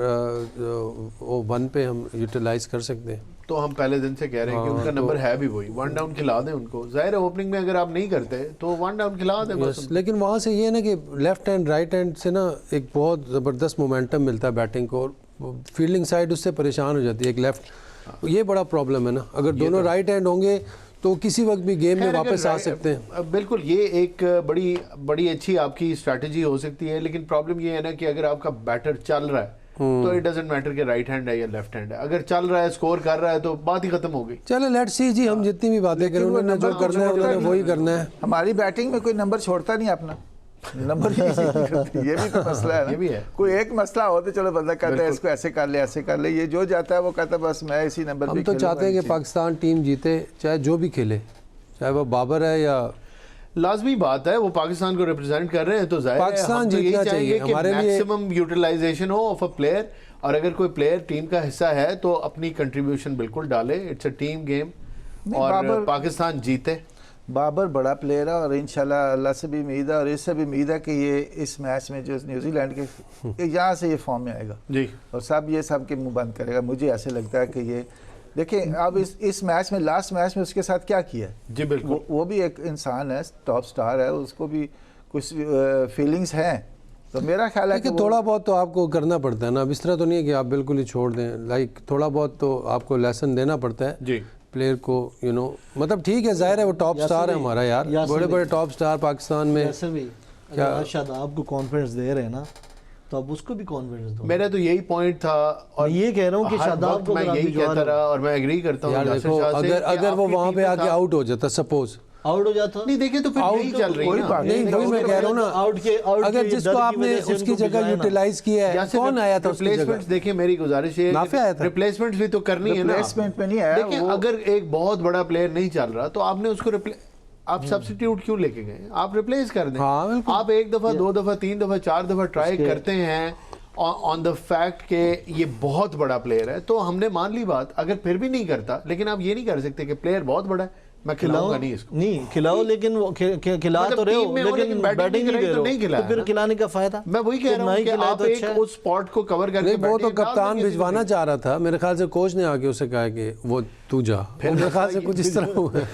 1 पे हम यूटिलाइज कर सकते हैं। तो हम पहले दिन से कह रहे हैं कि उनका नंबर है भी वही, 1 डाउन खिला दें उनको। जाहिर है ओपनिंग में अगर आप नहीं करते तो 1 डाउन खिला दें बस। लेकिन वहाँ से ये है ना कि लेफ्ट हैंड राइट हैंड से ना एक बहुत ज़बरदस्त मोमेंटम मिलता है बैटिंग को, और फील्डिंग साइड उससे परेशान हो जाती है एक लेफ्ट। ये बड़ा प्रॉब्लम है ना, अगर दोनों राइट हैंड होंगे तो किसी वक्त भी गेम में खैर, वापस अगर आ सकते हैं। बिल्कुल, ये एक बड़ी अच्छी आपकी स्ट्रैटेजी हो सकती है। लेकिन प्रॉब्लम ये है ना कि अगर आपका बैटर चल रहा है तो इट डजंट मैटर कि राइट हैंड है या लेफ्ट हैंड है, अगर चल रहा है स्कोर कर रहा है तो बात ही खत्म हो गई। चलो लेट्स सी जी, हम जितनी भी बातें करें उन्होंने जो करना है उन्होंने वही करना है। हमारी बैटिंग में कोई नंबर छोड़ता नहीं अपना, नंबर ही नहीं करती। ये भी तो मसला है ना। ये भी है। कोई एक मसला हो तो चलो बंदा कहता है इसको ऐसे कर ले ऐसे कर ले, ये जो जाता है वो कहता है बस मैं इसी नंबर पे हम तो खेलूंगा, चाहते हैं कि इसी- पाकिस्तान टीम जीते, चाहे जो भी खेले, चाहे वो बाबर है या लाजमी बात है, वो पाकिस्तान को रिप्रेजेंट कर रहे हैं तो जाहिर है पाकिस्तान हम तो यही जीतना चाहेंगे चाहिए कि हमारे लिए। मैक्सिमम यूटिलाइजेशन हो ऑफ अ प्लेयर, और अगर कोई प्लेयर टीम का हिस्सा है तो अपनी कंट्रीब्यूशन बिल्कुल डाले। इट्स अ टीम गेम और पाकिस्तान जीते। बाबर बड़ा प्लेयर है और इंशाल्लाह अल्लाह से भी उम्मीद है और इससे भी उम्मीद है कि ये इस मैच में जो न्यूजीलैंड के यहाँ से ये फॉर्म में आएगा जी, और सब ये सब के मुंह बंद करेगा। मुझे ऐसे लगता है कि ये देखिए अब इस मैच में, लास्ट मैच में उसके साथ क्या किया है जी बिल्कुल। वो भी एक इंसान है, टॉप स्टार है, उसको भी कुछ फीलिंग्स हैं, तो मेरा ख्याल है कि थोड़ा बहुत तो आपको करना पड़ता है ना। अब इस तरह तो नहीं है कि आप बिल्कुल ही छोड़ दें, लाइक थोड़ा बहुत तो आपको लेसन देना पड़ता है जी प्लेयर को, यू नो। मतलब ठीक है, जाहिर है वो टॉप स्टार है हमारा यार, बड़े बड़े टॉप स्टार पाकिस्तान में। वैसे भी अगर आप शादाब को कॉन्फिडेंस दे रहे हैं ना, तो आप उसको भी कॉन्फिडेंस दो। मेरा तो यही पॉइंट था और मैं ये कह रहा हूँ कि हर शादाब वक्त को मैं अगर आप यही भिजवा कहता रहे हो- रहा और मैं एग्री करता हूँ यार यासिर देखो, शाह से कि अगर वो आपकी वहाँ टीम पे में आके था। आउट हो जाता सपोज, आउट हो जाता नहीं देखे तो फिर आउट यही चल रही कोई ना। बात नहीं वही मैं कह रहा हूँ ना, आउट अगर जिसको आपने उसकी जगह यूटिलाइज किया है, कौन आया था उसकी जगह? रिप्लेसमेंट्स देखिए, मेरी गुजारिश है नाफे आया था। रिप्लेसमेंट भी तो करनी है ना। रिप्लेसमेंट में नहीं आया देखिए वो। अगर एक बहुत बड़ा प्लेयर नहीं चल रहा तो आपने उसको आप सब्स्टिट्यूट क्यों लेके गए? आप रिप्लेस कर दें। हाँ, बिल्कुल। आप एक दफा, दो दफा, तीन दफा, चार दफा ट्राई करते हैं ऑन द फैक्ट के ये बहुत बड़ा प्लेयर है, तो हमने मान ली बात। अगर फिर भी नहीं करता, लेकिन आप ये नहीं कर सकते कि प्लेयर बहुत बड़ा है मैं खिलाऊंगा नहीं इसको। नहीं खिलाओ, लेकिन वो खिला मतलब तो रहे टीम हो, में हो, लेकिन लेकिन बैटिंग बैटिंग नहीं नहीं दे तो रहे नहीं हो, खिलाया तो फिर ना। खिलाने का फायदा। मैं वही कह रहा हूँ कि आप तो एक अच्छा है। उस स्पॉट को कवर करके नहीं वो तो बैठे, डाल कप्तान देंगे भिजवाना चाह रहा था, मेरे ख्याल से कोच ने आके उसे कहा कि वो तू जा, मेरे ख्याल से कुछ इस तरह हुआ है।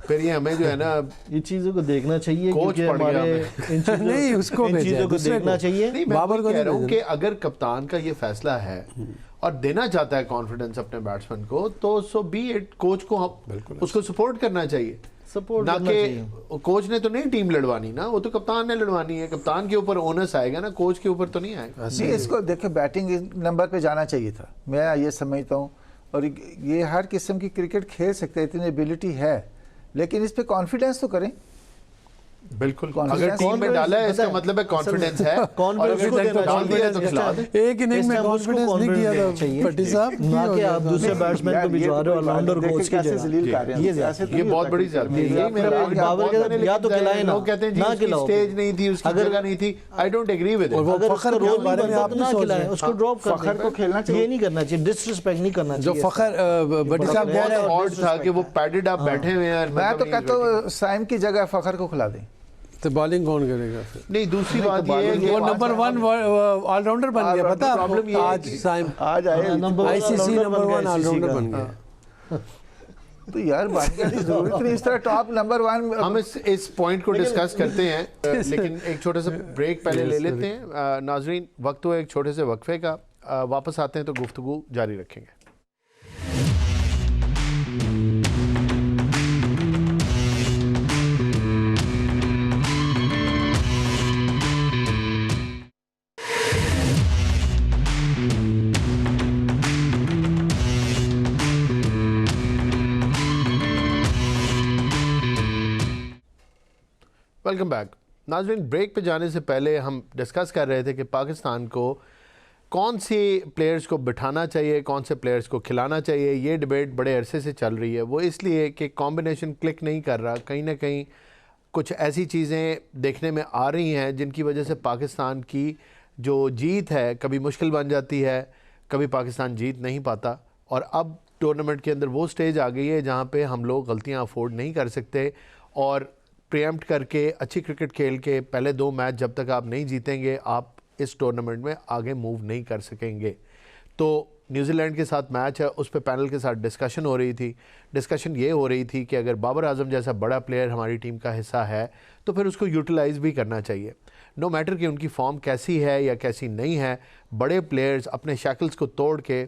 फिर ये हमें जो है ना ये चीजों को देखना चाहिए, कोच क्योंकि पड़ गया हमारे इन चीजों नहीं, उसको इन भेजा है, चीजों को दूसरे देखना को। चाहिए। नहीं, मैं बाबर वही को कह नहीं रहा हूँ भेजना। कि अगर कप्तान का ये फैसला है और देना चाहता है कॉन्फिडेंस अपने बैट्समैन को, तो सो बी इट। कोच को उसको सपोर्ट करना चाहिए, सपोर्ट ना करना चाहिए। कि कोच ने तो नहीं टीम लड़वानी ना, वो तो कप्तान ने लड़वानी है। कप्तान के ऊपर ओनस आएगा ना, कोच के ऊपर तो नहीं आएगा। नहीं, इसको देखो बैटिंग नंबर पे जाना चाहिए था, मैं ये समझता हूँ। और ये हर किस्म की क्रिकेट खेल सकते हैं, इतनी एबिलिटी है, लेकिन इस पे कॉन्फिडेंस तो करें। बिल्कुल, Confidence- अगर टीम में डाला है इसका मतलब है कॉन्फिडेंस है, और Confidence अगर को देना डाल दिया तो चाहिए। खिला दे। एक इनिंग में कॉन्फिडेंस नहीं किया था भट्टी साहब, ना कि आप दूसरे बैट्समैन को भिजवा रहे हो ऑलराउंडर कोच की जगह। ये बहुत बड़ी ज्यादती है। यही मेरा point है। बाबर बहुत के या तो खिलाए ना, लोग कहते हैं जी ना उसकी खिलाओ। स्टेज नहीं थी, उसकी जगह नहीं थी। आई डोंट एग्री विद और इट। वो अगर फखर उसका के रोल बारे में नहीं आप बनता नहीं तो ना सोच खिलाएं, रहे। उसको ड्रॉप कर फखर दें। को खेलना चाहिए। ये नहीं करना चाहिए, डिसरिस्पेक्ट नहीं करना जो चाहिए। फखर भट्टी साहब कह रहे हैं, ऑड था कि वो पैडेड आप बैठे हुए हैं। मैं तो कहता हूँ साइम की जगह फखर को खिला दें। तो बॉलिंग कौन करेगा फिर? नहीं, दूसरी बात ये है कि वो नंबर 1 ऑलराउंडर बन गया, पता है प्रॉब्लम आपको? ये है आज साइम आज आए नंबर आईसीसी नंबर 1 ऑलराउंडर बन गया। तो यार बन गया, जरूरत नहीं इस तरह टॉप नंबर 1। हम इस पॉइंट को डिस्कस करते हैं, लेकिन एक छोटा सा ब्रेक पहले ले लेते हैं। नाजरीन, वक्त हो एक छोटे से वक्फे का, वापस आते हैं तो गुफ्तगू जारी रखेंगे। Welcome back. नाजरीन, ब्रेक पे जाने से पहले हम डिस्कस कर रहे थे कि पाकिस्तान को कौन सी प्लेयर्स को बिठाना चाहिए, कौन से प्लेयर्स को खिलाना चाहिए। ये डिबेट बड़े अरसे से चल रही है। वो इसलिए कि कॉम्बिनेशन क्लिक नहीं कर रहा। कहीं ना कहीं कुछ ऐसी चीज़ें देखने में आ रही हैं जिनकी वजह से पाकिस्तान की जो जीत है कभी मुश्किल बन जाती है, कभी पाकिस्तान जीत नहीं पाता। और अब टूर्नामेंट के अंदर वो स्टेज आ गई है जहाँ पे हम लोग गलतियाँ अफोर्ड नहीं कर सकते, और प्रीएम्प्ट करके अच्छी क्रिकेट खेल के पहले 2 मैच जब तक आप नहीं जीतेंगे, आप इस टूर्नामेंट में आगे मूव नहीं कर सकेंगे। तो न्यूजीलैंड के साथ मैच है, उस पर पैनल के साथ डिस्कशन हो रही थी। डिस्कशन ये हो रही थी कि अगर बाबर आजम जैसा बड़ा प्लेयर हमारी टीम का हिस्सा है तो फिर उसको यूटिलाइज भी करना चाहिए। नो मैटर कि उनकी फॉर्म कैसी है या कैसी नहीं है, बड़े प्लेयर्स अपने शैकल्स को तोड़ के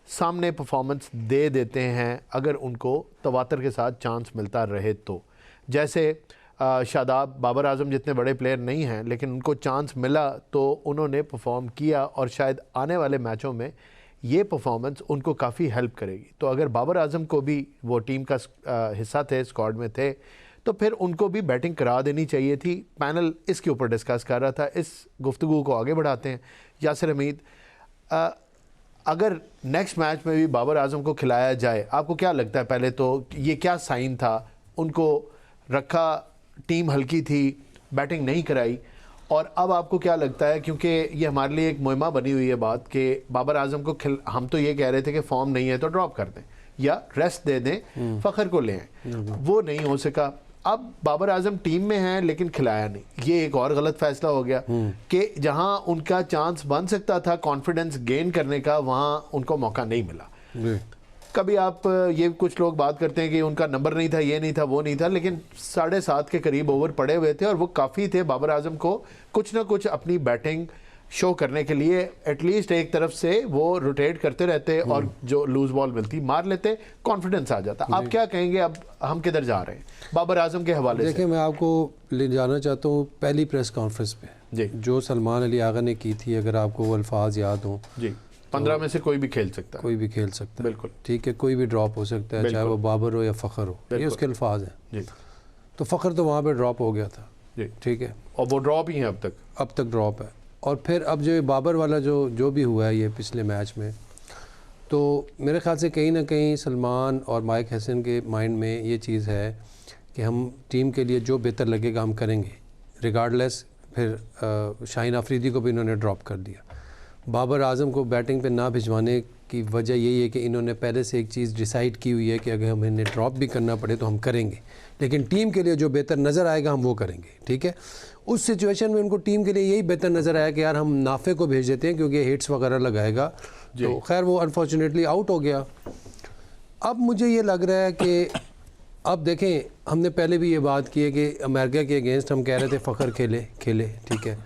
सामने परफॉर्मेंस दे देते हैं अगर उनको तवातर के साथ चांस मिलता रहे तो। जैसे शादाब, बाबर आजम जितने बड़े प्लेयर नहीं हैं, लेकिन उनको चांस मिला तो उन्होंने परफॉर्म किया, और शायद आने वाले मैचों में ये परफॉर्मेंस उनको काफ़ी हेल्प करेगी। तो अगर बाबर आजम को भी, वो टीम का हिस्सा थे, स्क्वाड में थे, तो फिर उनको भी बैटिंग करा देनी चाहिए थी। पैनल इसके ऊपर डिस्कस कर रहा था। इस गुफ्तगू को आगे बढ़ाते हैं। यासिर हमीद, अगर नेक्स्ट मैच में भी बाबर आजम को खिलाया जाए, आपको क्या लगता है? पहले तो ये क्या साइन था? उनको रखा, टीम हल्की थी, बैटिंग नहीं कराई, और अब आपको क्या लगता है, क्योंकि ये हमारे लिए एक मुहिमा बनी हुई है बात कि बाबर आजम को हम तो ये कह रहे थे कि फॉर्म नहीं है तो ड्रॉप कर दें या रेस्ट दे दें, फ़खर को लें, वो नहीं हो सका। अब बाबर आजम टीम में है लेकिन खिलाया नहीं, ये एक और गलत फैसला हो गया कि जहां उनका चांस बन सकता था कॉन्फिडेंस गेन करने का, वहां उनको मौका नहीं मिला। कभी आप ये कुछ लोग बात करते हैं कि उनका नंबर नहीं था, ये नहीं था, वो नहीं था, लेकिन 7.5 के करीब ओवर पड़े हुए थे और वो काफ़ी थे बाबर आजम को कुछ ना कुछ अपनी बैटिंग शो करने के लिए। एटलीस्ट एक तरफ से वो रोटेट करते रहते और जो लूज बॉल मिलती मार लेते, कॉन्फिडेंस आ जाता। आप क्या कहेंगे, अब हम किधर जा रहे हैं बाबर आजम के हवाले से? देखिए, मैं आपको ले जाना चाहता हूँ पहली प्रेस कॉन्फ्रेंस पे जी, जो सलमान अली आगा ने की थी, अगर आपको वो अल्फाज याद हों जी, 15 में से कोई भी खेल सकता है, कोई भी खेल सकता है, बिल्कुल ठीक है, कोई भी ड्रॉप हो सकता है, चाहे वो बाबर हो या फ़खर हो, ये उसके अल्फाज हैं जी। तो फ़खर तो वहाँ पे ड्रॉप हो गया था जी, ठीक है, और वो ड्रॉप ही है अब तक ड्रॉप है। और फिर अब जो ये बाबर वाला जो भी हुआ है ये पिछले मैच में, तो मेरे ख्याल से कहीं ना कहीं सलमान और माइक हसन के माइंड में ये चीज़ है कि हम टीम के लिए जो बेहतर लगेगा हम करेंगे रिगार्डलेस। फिर शाहीन अफरीदी को भी इन्होंने ड्रॉप कर दिया। बाबर आजम को बैटिंग पे ना भिजवाने की वजह यही है कि इन्होंने पहले से एक चीज़ डिसाइड की हुई है कि अगर हमें इन्हें ड्रॉप भी करना पड़े तो हम करेंगे, लेकिन टीम के लिए जो बेहतर नज़र आएगा हम वो करेंगे, ठीक है। उस सिचुएशन में उनको टीम के लिए यही बेहतर नज़र आया कि यार हम नाफे को भेज देते हैं क्योंकि हिट्स वगैरह लगाएगा, तो खैर वो अनफॉर्चुनेटली आउट हो गया। अब मुझे ये लग रहा है कि अब देखें, हमने पहले भी ये बात की है कि अमेरिका के अगेंस्ट हम कह रहे थे फ़खर खेले ठीक है,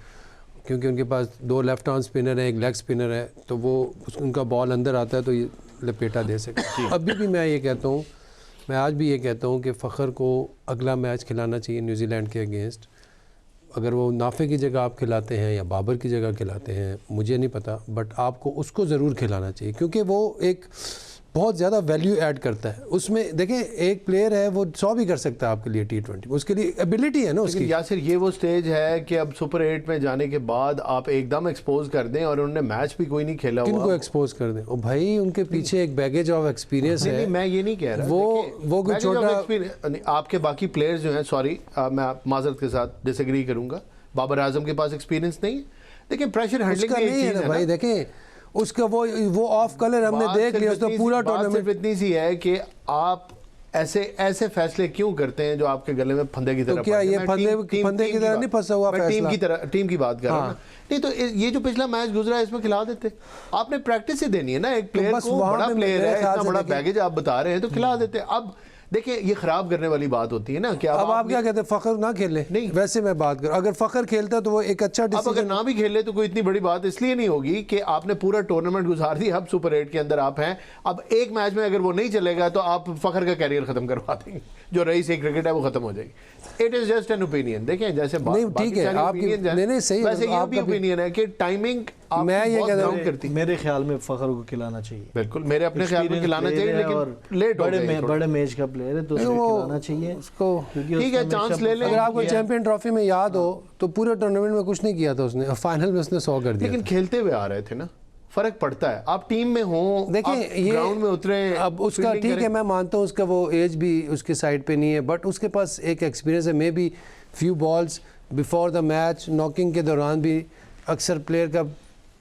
क्योंकि उनके पास 2 लेफ्ट आर्म स्पिनर है, 1 लेग स्पिनर है, तो वो उनका बॉल अंदर आता है तो ये लपेटा दे सकते। अभी भी मैं ये कहता हूँ, मैं आज भी ये कहता हूँ कि फ़खर को अगला मैच खिलाना चाहिए न्यूजीलैंड के अगेंस्ट। अगर वो नाफे की जगह आप खिलाते हैं या बाबर की जगह खिलाते हैं मुझे नहीं पता, बट आपको उसको ज़रूर खिलाना चाहिए क्योंकि वो एक बहुत ज़्यादा वैल्यू ऐड करता है उसमें। देखें, एक प्लेयर है वो 100 भी कर सकता है आपके लिए T20, उसके लिए एबिलिटी है ना उसकी। यासिर, ये वो स्टेज है कि अब सुपर 8 में जाने के बाद आप एकदम एक्सपोज कर दें, और उन्होंने मैच भी कोई नहीं खेला हुआ। किनको एक्सपोज कर दें? ओ भाई, उनके पीछे एक बैगेज ऑफ एक्सपीरियंस है। नहीं, मैं ये नहीं कह रहा, वो कोई छोटा आपके बाकी प्लेयर्स जो हैं, सॉरी मैं माजरत के साथ डिसएग्री करूंगा, बाबर आजम के पास एक्सपीरियंस नहीं है। देखिए, प्रेशर हैंडलिंग नहीं है ना भाई। देखें उसका वो ऑफ कलर हमने देख लिया, उसका पूरा टूर्नामेंट इतनी सी है कि आप ऐसे फैसले क्यों करते हैं जो आपके गले में फंदे की तरह। तो क्या ये फंदे की तरह नहीं फंसा हुआ फैसला? टीम की बात कर रहा हूं। नहीं तो ये जो पिछला मैच गुजरा है इसमें खिला देते। आपने प्रैक्टिस ही देनी है ना, एक प्लेयर को, बड़ा प्लेयर है, इतना बड़ा बैगेज आप बता रहे हैं तो खिला देते। अब देखिए, ये खराब करने वाली बात होती है ना कि अब आप क्या कहते हैं, फ़खर ना खेले? नहीं, वैसे मैं बात करूं, अगर फ़खर खेलता तो वो एक अच्छा डिसीजन। अब अगर ना भी खेले तो कोई इतनी बड़ी बात इसलिए नहीं होगी कि आपने पूरा टूर्नामेंट गुजार दिया, अब सुपर 8 के अंदर आप हैं। अब एक मैच में अगर वो नहीं चलेगा तो आप फ़खर का कैरियर खत्म करवा देंगे, जो रही से क्रिकेट है वो खत्म हो जाएगी। It is just an opinion. देखें, जैसे नहीं ठीक है, आपकी सही, वैसे ये भी ओपिनियन है कि टाइमिंग मैं ये कहता हूं, मेरे ख्याल में फ़खर को खिलाना चाहिए। बिल्कुल, मेरे अपने ख्याल में खिलाना चाहिए, लेकिन लेट हो गए। बड़े मैच का प्लेयर है तो खिलाना चाहिए उसको, ठीक है, चांस ले लें। अगर आपको चैंपियन ट्रॉफी में याद हो तो पूरे टूर्नामेंट में कुछ नहीं किया था उसने, फाइनल में उसने 100 कर दिया, लेकिन खेलते हुए आ रहे थे ना, फर्क पड़ता है। आप टीम में हो, देखिए ये ग्राउंड में उतरे, अब उसका ठीक है, मैं मानता हूँ उसका वो एज भी उसके साइड पे नहीं है, बट उसके पास एक एक्सपीरियंस है। May be few balls before the match, knocking के दौरान भी अक्सर प्लेयर का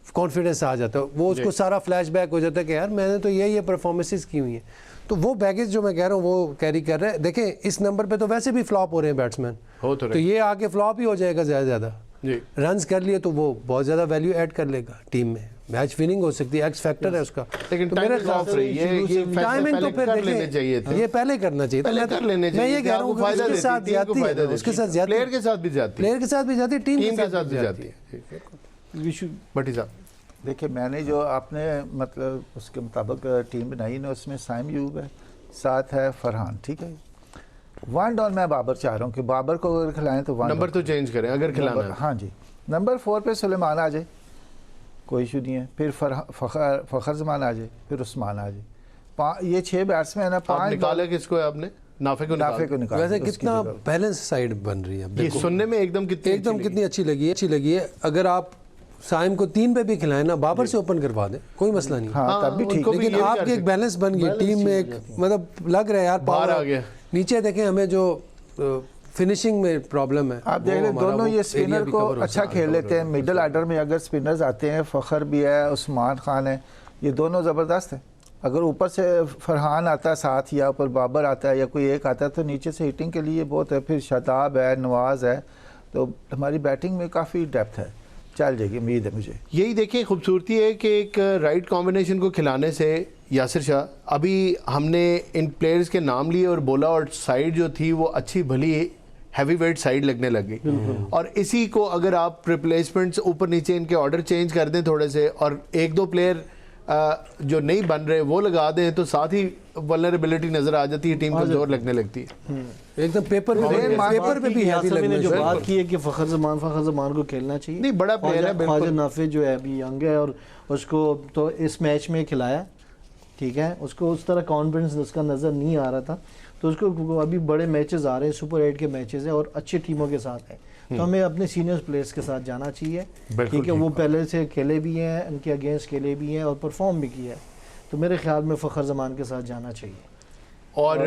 कॉन्फिडेंस आ जाता है, वो उसको सारा फ्लैशबैक हो जाता है कि यार मैंने तो ये परफॉर्मेंसेस की हुई हैं, तो वो बैगेज जो मैं कह रहा हूँ वो कैरी कर रहे हैं। देखें, इस नंबर पे तो वैसे भी फ्लॉप हो रहे हैं बैट्समैन, तो ये आके फ्लॉप ही हो जाएगा ज़्यादा रन्स कर लिए तो वो बहुत ज़्यादा वैल्यू ऐड कर लेगा टीम में, मैच विनिंग हो सकती है, एक्स फैक्टर है उसका। लेकिन तो मेरे ख्याल से टाइमिंग तो फिर देखें, ये पहले करना चाहिए। मैं ये कह रहा हूँ उसके साथ जाती है, उसके साथ जाती है, प्लेयर के साथ भी जाती है, टीम के साथ भी जाती है। भट्टी साहब, देखिए, मैंने जो आपने मतलब उसके मुताबिक टीम बनाई ना, उसमें साइम यूब है, साथ है फरहान, ठीक है। 1 डाउन मैं बाबर चाह रहा हूँ कि बाबर को अगर खिलाएं तो नंबर तो चेंज करें अगर खिलाना है। हाँ जी, नंबर 4 पे सुलेमान आ जाए, कोई इशू नहीं है, फिर फ़खर जमान आ जाए, फिर उस्मान आ जाए। ये 6 बैट्समैन है ना, 5 निकाले किसको है आपने? नाफे को निकाल। वैसे कितना बैलेंस साइड बन रही है, ये सुनने में एकदम कितनी अच्छी लगी है। अगर आप साइम को 3 पे भी खिलाएं ना, बाबर से ओपन करवा दें, कोई मसला नहीं। हाँ, तब भी ठीक। लेकिन आपकी एक बैलेंस बन गई टीम में, एक मतलब लग रहा है यार बाहर आ गया। नीचे देखें, हमें जो फिनिशिंग में प्रॉब्लम है। आप देख वो लें हमारा दोनों वो ये area स्पिनर भी को cover हो अच्छा सकता है। खेल लेते हैं। मिडल आर्डर में अगर स्पिनर्स आते हैं, फ़खर भी है, उस्मान खान है, ये दोनों ज़बरदस्त हैं। अगर ऊपर से फरहान आता है साथ या ऊपर बाबर आता है या कोई एक आता है तो नीचे से हिटिंग के लिए बहुत है। फिर शादाब है, नवाज़ है, तो हमारी बैटिंग में काफ़ी डेप्थ है, चल जाएगी, उम्मीद है मुझे। यही देखिए खूबसूरती है कि एक राइट कॉम्बिनेशन को खिलाने से यासिर शाह, अभी हमने इन प्लेयर्स के नाम लिए और बोला और साइड जो थी वो अच्छी भली हैवी वेट साइड लगने लगी, और इसी को अगर आप रिप्लेसमेंट्स ऊपर नीचे इनके ऑर्डर चेंज कर दें थोड़े से और एक दो प्लेयर जो नहीं बन रहे वो लगा दें तो साथ ही वल्नरेबिलिटी नजर आ जाती है, टीम कमजोर लगने लगती है। एकदम पेपर पे भी हैवी यासिर ने जो लगना बात की है कि फ़खर ज़मान को खेलना चाहिए। नहीं, बड़ा प्लेयर है, बिल्कुल। ख्वाजा नाफिज जो है अभी यंग है और उसको तो इस मैच में खिलाया, ठीक है, उसको उस तरह कॉन्फिडेंस उसका नज़र नहीं आ रहा था, तो उसको अभी बड़े मैचेस आ रहे हैं, सुपर 8 के मैचेस हैं और अच्छी टीमों के साथ हैं, तो हमें अपने सीनियर प्लेयर्स के साथ जाना चाहिए, ठीक है। वो पहले से खेले भी हैं, उनके अगेंस्ट खेले भी हैं और परफॉर्म भी किया है, तो मेरे ख्याल में फ़खर ज़मान के साथ जाना चाहिए। और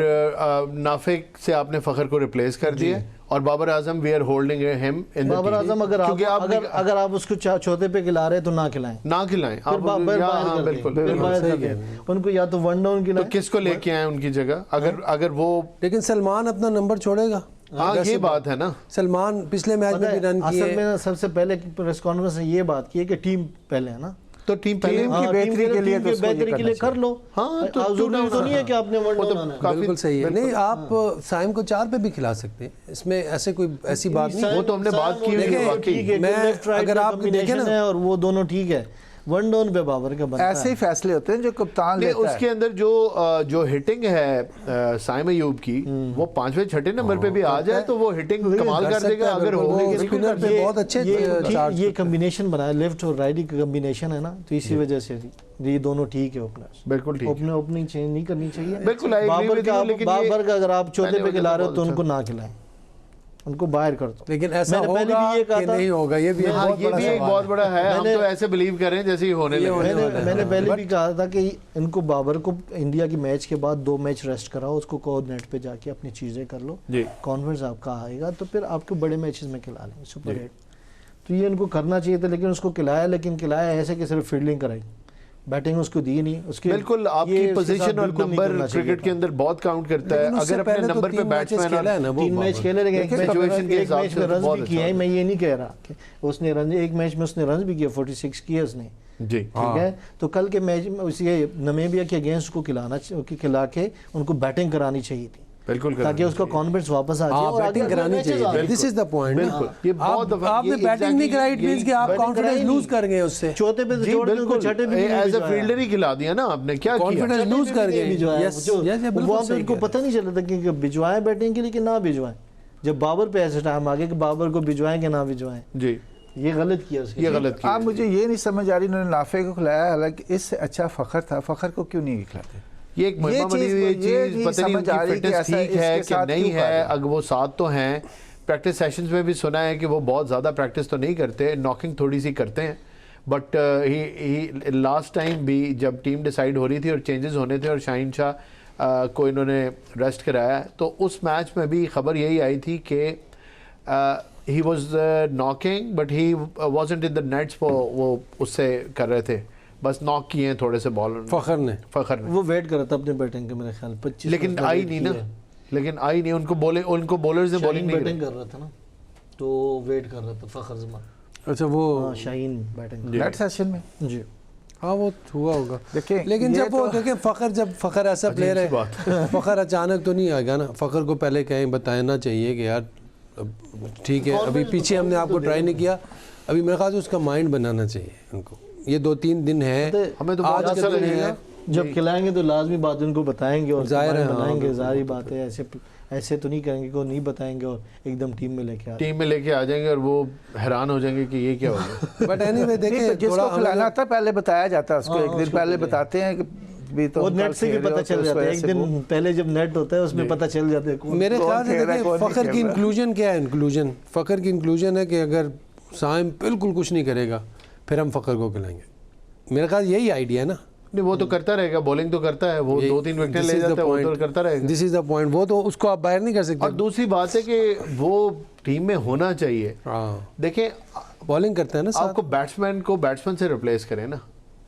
नाफिक से आपने फ़खर को रिप्लेस कर दिया और Babar Azam we are holding him in the Babar Azam अगर आप उसको चौथे पे खिला रहे हैं तो ना खिलाएं, ना खिलाएं फिर आप, बाहर हाँ, कर बिल्कुल दें, फिर बाहर कर दें। उनको या तो वन डाउन तो खिलाएं। किसको लेके आए उनकी जगह, अगर वो, लेकिन सलमान अपना नंबर छोड़ेगा। हाँ ये बात है ना, सलमान पिछले मैच में भी रन असल किए। में ना सबसे पहले प्रेस कॉन्फ्रेंस में ये बात की है कि टीम पहले है ना, तो टीम पहले टीम की बेहतरी के लिए तो उसको ये बेहतरी के लिए करना कर लो। हाँ, तो जरूरी तो नहीं है कि आपने वन डाउन आना है। काफी- बिल्कुल सही है। नहीं, आप साइम को 4 पे भी खिला सकते हैं, इसमें ऐसे कोई ऐसी बात नहीं। वो तो हमने बात की हुई है, देखें, वाकई। ठीक है, मैं- लेफ्ट राइट अगर का आप देखें combination ना- है और वो दोनों ठीक है, वन डाउन पे बाबर का बनता ऐसे है। ही फैसले होते हैं जो कप्तान नहीं, लेता उसके है। अंदर जो हिटिंग है साइम अयूब की, वो 5वें 6ठे नंबर पे भी आ जाए तो वो हिटिंग कमाल कर कर सकता देगा। है, अगर बिल्कुल। होगी वो कि स्पिनर पे बहुत अच्छे चार्ज ये कॉम्बिनेशन बनाया, लेफ्ट और राइट की कॉम्बिनेशन है ना, तो इसी वजह से ये दोनों ठीक है ओपनर्स। बिल्कुल ठीक है। ओपनिंग चेंज नहीं करनी चाहिए। बिल्कुल, I agree बाबर with का you, लेकिन ये बाबर का अगर आप चौथे पहले पे खिला रहे हो तो बहुत उनको ना खिलाएं, उनको बाहर कर दो। लेकिन ऐसा मैंने पहले होगा भी ये कहा कि था, नहीं होगा, ये भी एक हाँ, बहुत ये बड़ा भी एक सवाल बहुत है। बड़ा है। हम मैंने- तो ऐसे बिलीव करें जैसे ही होने लगे। होने वाला है। मैंने पहले भी कहा था कि इनको बाबर को इंडिया की मैच के बाद 2 मैच रेस्ट कराओ, उसको को नेट पे जाके अपनी चीज़ें कर लो, जी। कॉन्फिडेंस आपका आएगा तो फिर आपको बड़े मैचेस में खिला लेंगे सुपर 8। तो ये इनको करना चाहिए था, लेकिन उसको खिलाया, लेकिन खिलाया ऐसे कि सिर्फ फील्डिंग कराई, बैटिंग उसको दी नहीं। उसके बिल्कुल, ये आपकी उसके साथ पोजीशन और बिल्कुल नहीं नंबर करना चाहिए क्रिकेट के था। अंदर बहुत काउंट करता है। लेकिन उससे अगर अपने पहले तो नंबर पे 3 मैचेस बैट्समैन खेला है ना, वो 3 मैच खेले, लेकिन एक देखिए, situation के मैच हिसाब में से तो रन बहुत भी अच्छा किया है। था। मैं ये नहीं कह रहा कि उसने रन, एक मैच में उसने रन भी किया, 46 किए उसने, जी, ठीक है। तो कल के मैच में उसे नमीबिया के अगेंस्ट को खिला के उनको बैटिंग करानी चाहिए थी, बिल्कुल ताकि उसका कॉन्फिडेंस वापस आ जाए और बैटिंग आगे करानी मैचेस आ चाहिए। जाए। This is the point. बिल्कुल। ये बहुत दफा- आपने ये बैटिंग नहीं exactly कराई, इट मींस कि आप बैटिंग कॉन्फिडेंस कराई लूज नहीं। कर गए उससे। चौथे पे जी, छोड़ दो, बिल्कुल। छठे पे भी नहीं एज ए भिजवाया। फील्डर ही खिला दिया ना आपने, क्या किया? कॉन्फिडेंस छठे लूज पे कर भी नहीं गए। भिजवाया। Yes, जो- yes, yes, बिल्कुल वहाँ पे सही उनको कहा। पता नहीं चला था कि भिजवाएं बैटिंग के लिए कि ना भिजवाएं। जब बाबर पे ऐसे टाइम आ गया कि बाबर को भिजवाएं कि ना भिजवाएं, जी, ये गलत किया उसके। ये गलत किया। आप मुझे ये नहीं समझ आ रही, उन्होंने नाफे को खिलाया, हालांकि इससे अच्छा फ़खर था, फ़खर को क्यों नहीं खिलाते? ये एक मुहिमा बनी हुई है चीज, पता नहीं समझ आ उनकी रही कि फिटनेस ऐसा ठीक है इसके कि साथ नहीं क्यों कर है। रहे हैं? अगर वो साथ तो हैं, प्रैक्टिस सेशंस में भी सुना है कि वो बहुत ज़्यादा प्रैक्टिस तो नहीं करते, नॉकिंग थोड़ी सी करते हैं, बट ही लास्ट टाइम भी जब टीम डिसाइड हो रही थी और चेंजेस होने थे और शाहीन शाह को इन्होंने रेस्ट कराया, तो उस मैच में भी खबर यही आई थी कि he was knocking but he wasn't in the nets, वो उससे कर रहे थे, बस नॉक किए हैं थोड़े से बॉल फखर ने। फ़खर ने, वो वेट कर रहा था अपने बैटिंग के, मेरे ख्याल 25, लेकिन आई नहीं ना, लेकिन आई नहीं। उनको बॉलर्स ने बॉलिंग नहीं बैटिंग कर रहा था ना, तो वेट कर रहा था फ़खर ज़मान। अच्छा, वो हाँ, शाहीन बैटिंग नेट सेशन में जी। हाँ वो हुआ होगा। देखिए, लेकिन ये जब वो तो- देखें फ़खर ऐसा प्लेयर है, फ़खर अचानक तो नहीं आएगा ना। फ़खर को पहले कहीं बताना चाहिए कि यार ठीक है, अभी पीछे हमने आपको ट्राई नहीं किया, अभी मेरे ख्याल से उसका माइंड बनाना चाहिए उनको। ये 2-3 दिन है, हमें तो बहुत आज अच्छा के दिन लगेगा। है। जब खिलाएंगे तो लाजमी बात उनको बताएंगे और जाहिर है, हाँ, बनाएंगे, जारी बात है। ऐसे तो नहीं करेंगे कि वो नहीं बताएंगे और एकदम टीम में लेके आ टीम में लेके आ जाएंगे और वो हैरान हो जाएंगे कि ये क्या हो गया। बट एनीवे नहीं, देखिए, तो जिसको थोड़ा खिलाना था पहले बताया जाता है उसको, हाँ, एक दिन उसको पहले पहले। बताते हैं कि भी तो और कल नेट से भी खेल रहे पता हो, चल तो जाता है। उस एक वजह से दिन पहले जब नेट होता है उसमें पता चल जाता है कौन। मेरे कौन ख्याल से खेल रहा है, देखिए, कौन नहीं फ़खर की खेल रहा। इंक्लूजन क्या है? इंक्लूजन, फ़खर की इंक्लूजन है कि अगर साइम बिल्कुल कुछ नहीं करेगा फिर हम फ़खर को खिलाएंगे। मेरे ख्याल यही आइडिया है ना। नहीं वो तो करता रहेगा, बॉलिंग तो करता है, वो 2-3 विकेट ले जाता है, वो तो करता रहेगा। दिस इज द पॉइंट, वो तो उसको आप बाहर नहीं कर सकते। और दूसरी बात है कि वो टीम में होना चाहिए। हाँ, देखें बॉलिंग करता है ना साथ। आपको बैट्समैन से रिप्लेस करें ना,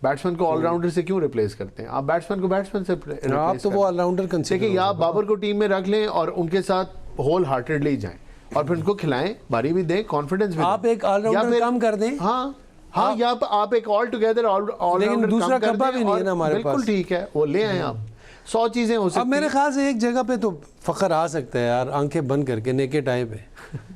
बैट्समैन को ऑलराउंडर से क्यों रिप्लेस करते हैं? आप बैट्समैन को बैट्समैन से रिप्लेस आप तो वो ऑलराउंडर कंसीडर देखिए, या आप बाबर को टीम में रख लें और उनके साथ होल हार्टेडली जाएं और फिर उनको खिलाएं, बारी भी दें, कॉन्फिडेंस भी आप दें। एक ऑलराउंडर या फिर- कम कर दें। हाँ, या आप एक ऑल टुगेदर लेकिन दूसरा कब्बा भी नहीं है ना हमारे पास। बिल्कुल ठीक है, वो ले आए आप, 100 चीजें हो अब सकती मेरे ख्याल से एक जगह पे तो फखर आ सकता है यार, आंखें बंद करके नेकेड आई पे।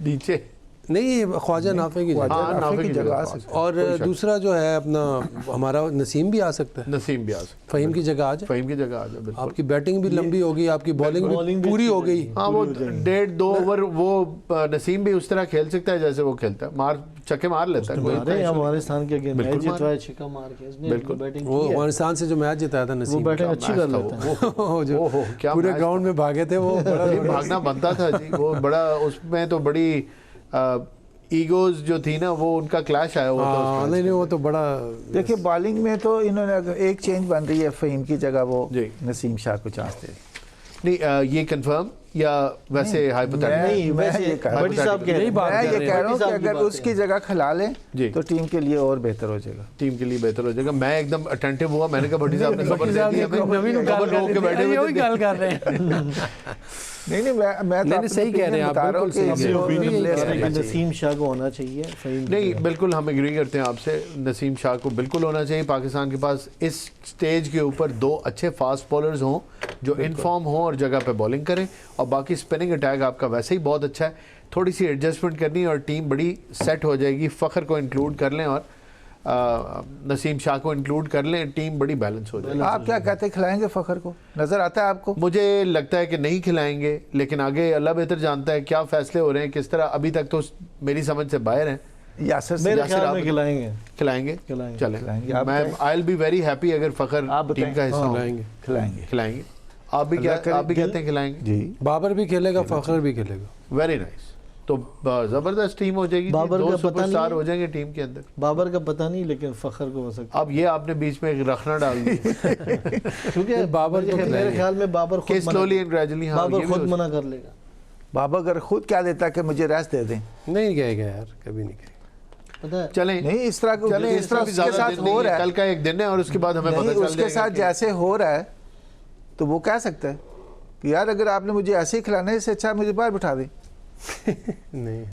नीचे। नहीं, ख्वाजा नाफे की जगह। हाँ, नाफे की जगह आ सकती है। और दूसरा जो है अपना हमारा नसीम भी आ सकता है, नसीम भी आ सकता फ़हीम की जगह आ जाए। फ़हीम की जगह आ जाए, बिल्कुल। आपकी बैटिंग भी लंबी होगी, आपकी बॉलिंग भी पूरी हो गई। हाँ, वो 1.5-2 ओवर वो नसीम भी उस तरह खेल सकता है जैसे वो खेलता है, छक्के मार लेता है। कोई अरे अफगानिस्तान के अगेंस्ट मैच बिल्कुल जितवाया, छक्का मार के इसने बिल्कुल। बैटिंग वो की है। अफगानिस्तान से जो मैच जिताया था वो नसीम, बैटिंग अच्छी कर लेता है। वो जो ओहो, क्या पूरे मैच ग्राउंड में भागे थे वो बड़ा ये भागना बनता था जी, वो बड़ा उसमें तो बड़ी ईगोज जो थी ना, वो उनका क्लैश आया हुआ था उस हाँ, मैच नहीं वो तो बड़ा। देखिए बॉलिंग में तो इन्होंने अगर एक चेंज बन रही है, फ़हीम की जगह वो जी। नसीम शाह को चांस दे। नहीं, ये कंफर्म या वैसे हाइपोथेटिकल? नहीं, मैं वैसे ये कह रहा हूं। बड़ी साहब कह रहे यही हैं। बात मैं कर ये रहे कह हैं। रहा हूँ कि साहब की अगर बात उसकी है। जगह खिला लें जी। तो टीम के लिए और बेहतर हो जाएगा। टीम के लिए बेहतर हो जाएगा। मैं एकदम अटेंटिव हुआ, मैंने कहा भट्टी साहब ने खबर दे दी हमें, खबर रोक के बैठे हुए थे। गल कर रहे हैं। नहीं मैं तो नहीं, अपनी सही कह रहे हैं आप, बता रहा हूं बिल्कुल कि सही इसको कह रहे हैं। replace करना चाहिए। नसीम शाह को होना चाहिए, फ़हीम की नहीं, जगह। बिल्कुल हम एग्री करते हैं आपसे, नसीम शाह को बिल्कुल होना चाहिए। पाकिस्तान के पास इस स्टेज के ऊपर 2 अच्छे फास्ट बॉलर्स हों जो इनफॉर्म हों और जगह पे बॉलिंग करें, और बाकी स्पिनिंग अटैक आपका वैसे ही बहुत अच्छा है। थोड़ी सी एडजस्टमेंट करनी है और टीम बड़ी सेट हो जाएगी। फ़खर को इंक्लूड कर लें और नसीम शाह को इंक्लूड कर लें, टीम बड़ी बैलेंस हो जाएगी। आप क्या कहते हैं, खिलाएंगे फ़खर को? नजर आता है आपको? मुझे लगता है कि नहीं खिलाएंगे, लेकिन आगे अल्लाह बेहतर जानता है क्या फैसले हो रहे हैं, किस तरह। अभी तक तो मेरी समझ से बाहर हैं। यासिर से मेरे यासिर ख्याल आप- में खिलाएंगे। खिलाएंगे, खिलाएंगे। चलें। खिलाएंगे। आप मैं बताएं। I will be very happy अगर फ़खर आप बताएं। टीम का हिस्सा हो। खिलाएंगे। खिलाएंगे खिलाएंगे। आप भी अल्लाह करे दिल- कहते हैं खिलाएंगे? जी। बाबर भी खेलेगा, फखर भी खेलेगा। Very nice. तो जबरदस्त टीम हो जाएगी। बाबर 2 का पता नहीं सुपरस्टार है। हो जाएंगे टीम के अंदर। बाबर का पता नहीं, लेकिन फ़खर को हो सकता अब ये आपने बीच में एक रखना डाल दी है। क्योंकि बाबर को मेरे खिलाएंगे। ख्याल में बाबर कि खुद स्लोली एंड ग्रेजुअली। हाँ, बाबर ये भी खुद हो मना कर लेगा। बाबा अगर खुद क्या देता कि मुझे रेस्ट दे दें, नहीं कहेगा यार, कभी नहीं कहेगा। पता है, चलें नहीं इस तरह चलें, इस तरह भी उसके ज़्यादा साथ दिन हो नहीं रहा है। है, कल का एक दिन है और उसके बाद हमें नहीं पता चल उसके जाएगा साथ कि- जैसे हो रहा है तो वो कह सकता है कि यार अगर आपने मुझे ऐसे ही खिलाना है, इससे अच्छा मुझे बाहर बिठा दें। नहीं,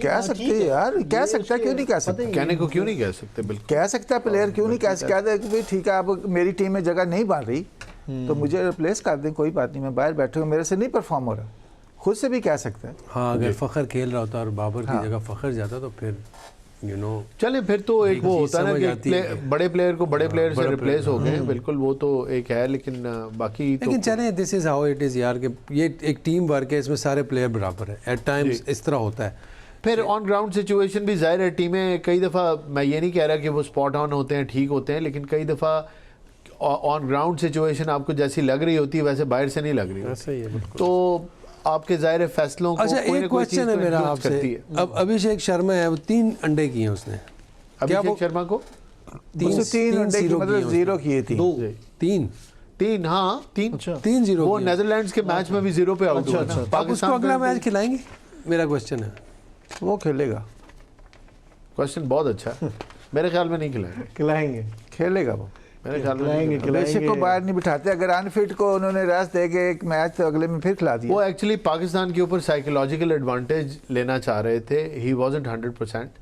कह हाँ, सकते ठीक हैं है। यार, कह ये सकता है, उसके क्यों नहीं कह पता सकता? ही कहने को क्यों नहीं कह सकते? बिल्कुल कह सकता है प्लेयर, क्यों नहीं कह सकता कि भाई ठीक है, आप मेरी टीम में जगह नहीं बन रही तो मुझे रिप्लेस कर दें, कोई बात नहीं, मैं बाहर बैठूंगा, मेरे से नहीं परफॉर्म हो रहा। खुद से भी कह सकता है। हाँ, अगर फखर खेल रहा होता और बाबर की हाँ। जगह फखर जाता तो फिर यू नो चलें, फिर तो एक वो चीज़ होता है ना समझ कि आती है। बड़े प्लेयर को बड़े प्लेयर से बड़े रिप्लेस हो गए, बिल्कुल वो तो एक है, लेकिन बाकी तो लेकिन चलें, this is how it is यार, कि ये एक टीम वर्क है, इसमें सारे प्लेयर बराबर है। एट टाइम्स इस तरह होता है। फिर ऑन ग्राउंड सिचुएशन भी जाहिर है, टीमें कई दफ़ा, मैं ये नहीं कह रहा कि वो स्पॉट ऑन होते हैं, ठीक होते हैं, लेकिन कई दफ़ा ऑन ग्राउंड सिचुएशन आपको जैसी लग रही होती है वैसे बाहर से नहीं लग रही होती। ऐसा ही है बिल्कुल। तो आपके जाहिर है फैसलों को अच्छा, कोई ना एक कोई चीज़ क्वेश्चन है तो मेरा influence करती आपसे। है। अब अभिषेक शर्मा है, वो 3 अंडे किए हैं उसने। क्या वो अभिषेक शर्मा को उसने 3 अंडे की मतलब 0 किए थे। 3 3, हाँ 3, अच्छा 3-0 वो नेदरलैंड्स के मैच में भी 0 पे आउट हुआ था। आप उसको अगला मैच खिलाएंगे? मेरा क्वेश्चन है। वो खेलेगा, क्वेश्चन बहुत अच्छा है। मेरे ख्याल में नहीं खिलाएंगे, खिलाएंगे, खेलेगा वो। मेरे ख्याल में नहीं खिलाएंगे, खिलाएंगे। बेशक को बाहर नहीं बिठाते, अगर अनफिट को उन्होंने रेस्ट दे के एक मैच तो अगले में फिर खिला दिया। वो एक्चुअली पाकिस्तान के ऊपर साइकोलॉजिकल एडवांटेज लेना चाह रहे थे। He wasn't 100%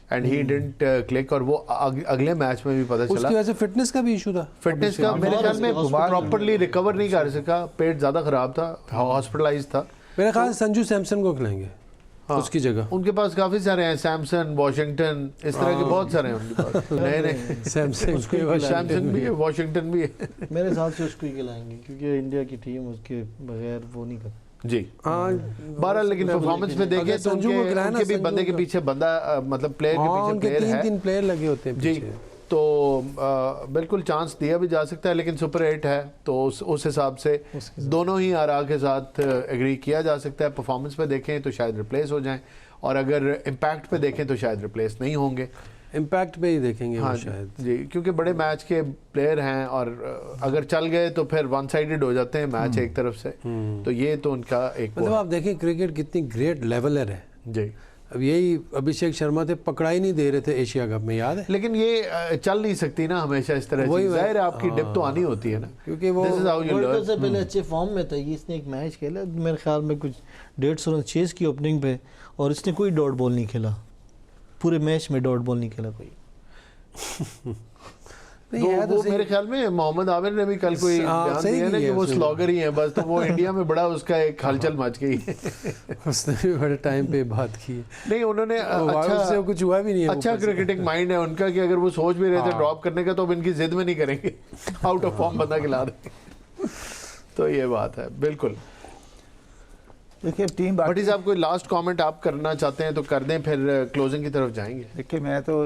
and he didn't click, और वो अगले मैच में भी पता चला उसकी वजह से फिटनेस का भी इशू था। फिटनेस का मेरे ख्याल में प्रॉपर्ली रिकवर नहीं कर सका, पेट ज़्यादा ख़राब था, हॉस्पिटलाइज था। मेरे ख्याल से संजू सैमसन को खिलाएंगे उसकी जगह। उनके पास काफ़ी सारे हैं, सैमसन, वॉशिंगटन, इस तरह के बहुत सारे हैं उनके पास। नए नए सैमसन भी है, वॉशिंगटन भी है। मेरे हिसाब से उसको ही खिलाएंगे, क्योंकि इंडिया की टीम उसके बगैर वो नहीं करती। जी हाँ, बहरहाल, लेकिन परफॉर्मेंस में देखें अगर तो संजू को खिलाया ना, उनके भी संजू बंदे के का- पीछे बंदा, मतलब प्लेयर हाँ, के पीछे उनके प्लेयर है 3 प्लेयर लगे होते हैं जी। पीछे। तो बिल्कुल चांस दिया भी जा सकता है, लेकिन सुपर 8 है तो उस हिसाब से दोनों ही आरा के साथ एग्री किया जा सकता है। परफॉर्मेंस पे देखें तो शायद रिप्लेस हो जाएं, और अगर इम्पैक्ट पे देखें तो शायद रिप्लेस नहीं होंगे। इम्पैक्ट पे ही देखेंगे हाँ वो शायद। जी, क्योंकि बड़े मैच के प्लेयर हैं और अगर चल गए तो फिर वन साइडेड हो जाते हैं मैच एक तरफ से, तो ये तो उनका एक मतलब आप देखें क्रिकेट कितनी ग्रेट लेवलर है। जी। अब यही अभिषेक शर्मा थे, पकड़ा ही नहीं दे रहे थे एशिया कप में, याद है? लेकिन ये चल नहीं सकती ना हमेशा इस तरह वही से, जाहिर है आपकी डिप तो आनी होती है ना, क्योंकि वो This is how you world learn. Cup से पहले अच्छे फॉर्म में था ये। इसने एक मैच खेला मेरे ख्याल में कुछ 150 रन चेस की ओपनिंग पे, और इसने कोई डॉट बॉल नहीं खेला पूरे मैच में, डॉट बॉल नहीं खेला कोई। तो वो मेरे ख्याल में मोहम्मद आमिर ने भी कल कोई बयान दिया ना कि वो स्लॉगर ही है बस, तो वो इंडिया में बड़ा उसका एक हलचल मच गई है। उसने भी बड़े टाइम पे बात की। नहीं उन्होंने अच्छा कुछ हुआ भी नहीं है, अच्छा क्रिकेटिंग माइंड है उनका कि अगर वो सोच भी रहे थे ड्रॉप करने का तो अब इनकी जिद में नहीं करेंगे, आउट ऑफ फॉर्म बंदा खिला देंगे। तो ये बात है बिल्कुल। देखिए टीम भट्टी साहब कोई लास्ट कमेंट आप करना चाहते हैं तो कर दें, फिर क्लोजिंग की तरफ जाएंगे। देखिए मैं तो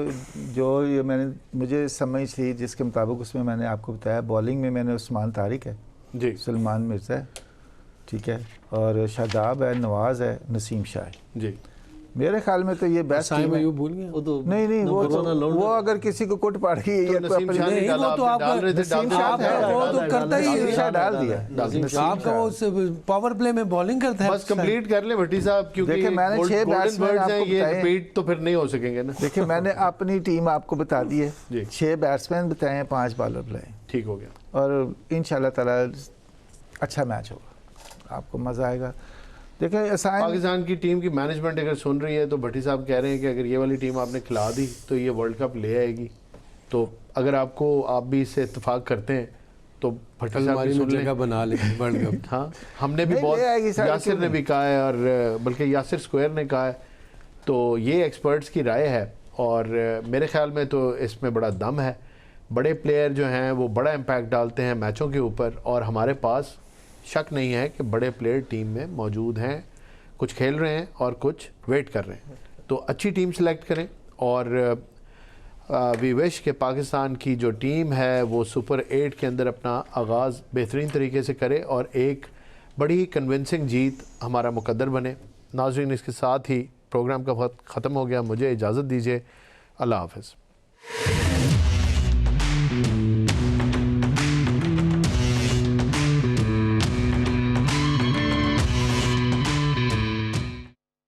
जो ये मुझे समझ थी जिसके मुताबिक उसमें मैंने आपको बताया, बॉलिंग में मैंने उस्मान तारिक है जी, सलमान मिर्ज़ा है, ठीक है, और शादाब है, नवाज़ है, नसीम शाह है। जी। मेरे ख्याल में तो ये बेस्ट टीम है। भूल गया वो तो नहीं वो अगर किसी को कुट पड़ गई तो नसीम शाह ने नहीं, डाला, वो तो आपने आप डाल रहे थे, डाल नसीम शाह दिया। है, वो तो करता ही नसीम शाह डाल दिया। आपका वो पावर प्ले में बॉलिंग करता है। बस कंप्लीट कर ले भट्टी साहब, क्योंकि देखिए, मैंने छह गोल्डन बैट्समैन बर्ड्स हैं, आपको ये बताए। रिपीट तो फिर नहीं हो सकेंगे ना। देखिए मैंने अपनी टीम आपको बता दी जी। है, 6 बैट्समैन बताए हैं, 5 बॉलर बताए, ठीक हो गया। और इंशाल्लाह ताला अच्छा मैच होगा, आपको मज़ा आएगा। देखिए असाइन पाकिस्तान की टीम की मैनेजमेंट अगर सुन रही है तो भट्टी साहब कह रहे हैं कि अगर ये वाली टीम आपने खिला दी तो ये वर्ल्ड कप ले आएगी। तो अगर आप भी इससे इत्तेफाक करते हैं तो भट्टी साहब अलमारी भी में सुन लें। जगह बना ले वर्ल्ड कप। हाँ, हमने भी नहीं, बहुत, ले आएगी सारी यासिर क्यों ने भी कहा है, और बल्कि यासिर स्क्वायर ने कहा है, तो ये एक्सपर्ट्स की राय है और मेरे ख्याल में तो इसमें बड़ा दम है। बड़े प्लेयर जो हैं वो बड़ा इम्पैक्ट डालते हैं मैचों के ऊपर, और हमारे पास शक नहीं है कि बड़े प्लेयर टीम में मौजूद हैं, कुछ खेल रहे हैं और कुछ वेट कर रहे हैं। तो अच्छी टीम सेलेक्ट करें, और वी विश के पाकिस्तान की जो टीम है वो सुपर 8 के अंदर अपना आगाज़ बेहतरीन तरीके से करे और एक बड़ी ही कन्विंसिंग जीत हमारा मुकद्दर बने। नाज़रीन, इसके साथ ही प्रोग्राम का वक्त ख़त्म हो गया, मुझे इजाज़त दीजिए। अल्लाह हाफ़िज़।